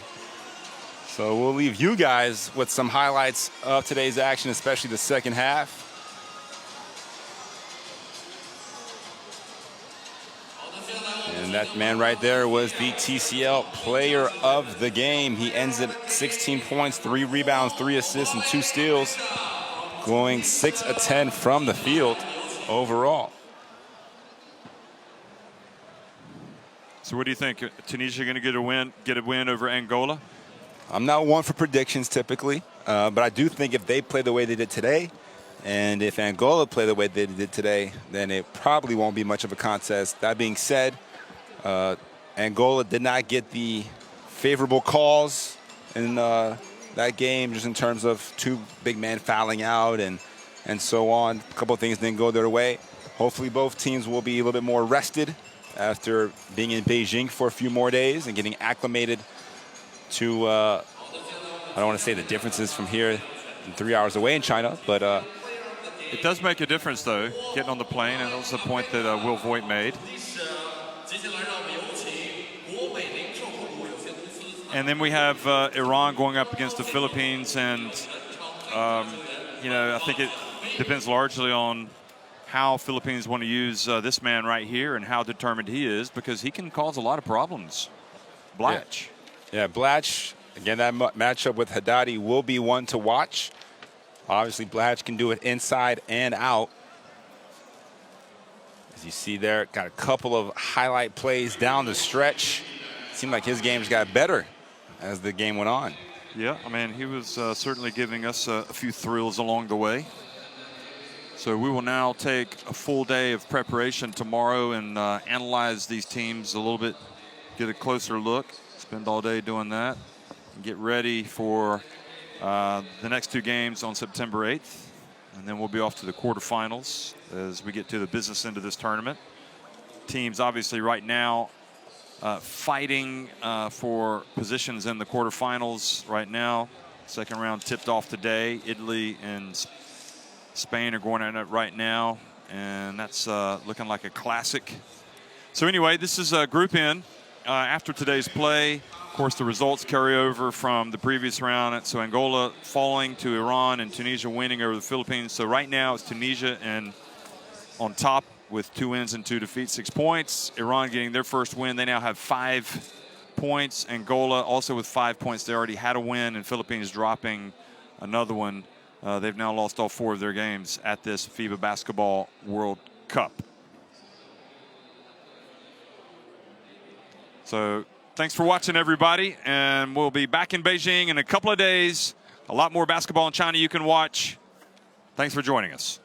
So we'll leave you guys with some highlights of today's action, especially the second half. And that man right there was the TCL player of the game. He ends at 16 points, 3 rebounds, 3 assists, and 2 steals, going 6 of 10 from the field overall. So what do you think? Tunisia going to get a win over Angola? I'm not one for predictions typically, but I do think if they play the way they did today, and if Angola play the way they did today, then it probably won't be much of a contest. That being said, Angola did not get the favorable calls in that game, just in terms of 2 big men fouling out and so on. A couple of things didn't go their way. Hopefully both teams will be a little bit more rested after being in Beijing for a few more days and getting acclimated to, I don't want to say the differences from here and 3 hours away in China, but it does make a difference, though, getting on the plane, and that was the point that Will Voigt made. And then we have Iran going up against the Philippines, and you know, I think it depends largely on how Philippines want to use this man right here and how determined he is, because he can cause a lot of problems. Blatch. Yeah, Blatch, Again, that matchup with Haddadi will be one to watch. Obviously, Blatch can do it inside and out. As you see there, got a couple of highlight plays down the stretch. Seemed like his game's got better as the game went on. Yeah, I mean, he was certainly giving us a few thrills along the way. So we will now take a full day of preparation tomorrow and analyze these teams a little bit, get a closer look, spend all day doing that, and get ready for the next 2 games on September 8th. And then we'll be off to the quarterfinals as we get to the business end of this tournament. Teams obviously right now fighting for positions in the quarterfinals right now. Second round tipped off today. Italy and Spain are going at it right now, and that's looking like a classic. So anyway, this is Group N. After today's play, of course, the results carry over from the previous round. So Angola falling to Iran and Tunisia winning over the Philippines. So right now it's Tunisia and on top with 2 wins and 2 defeats, 6 points. Iran getting their first win. They now have 5 points. Angola also with 5 points. They already had a win, and Philippines dropping another one. They've now lost all 4 of their games at this FIBA Basketball World Cup. So thanks for watching, everybody, and we'll be back in Beijing in a couple of days. A lot more basketball in China you can watch. Thanks for joining us.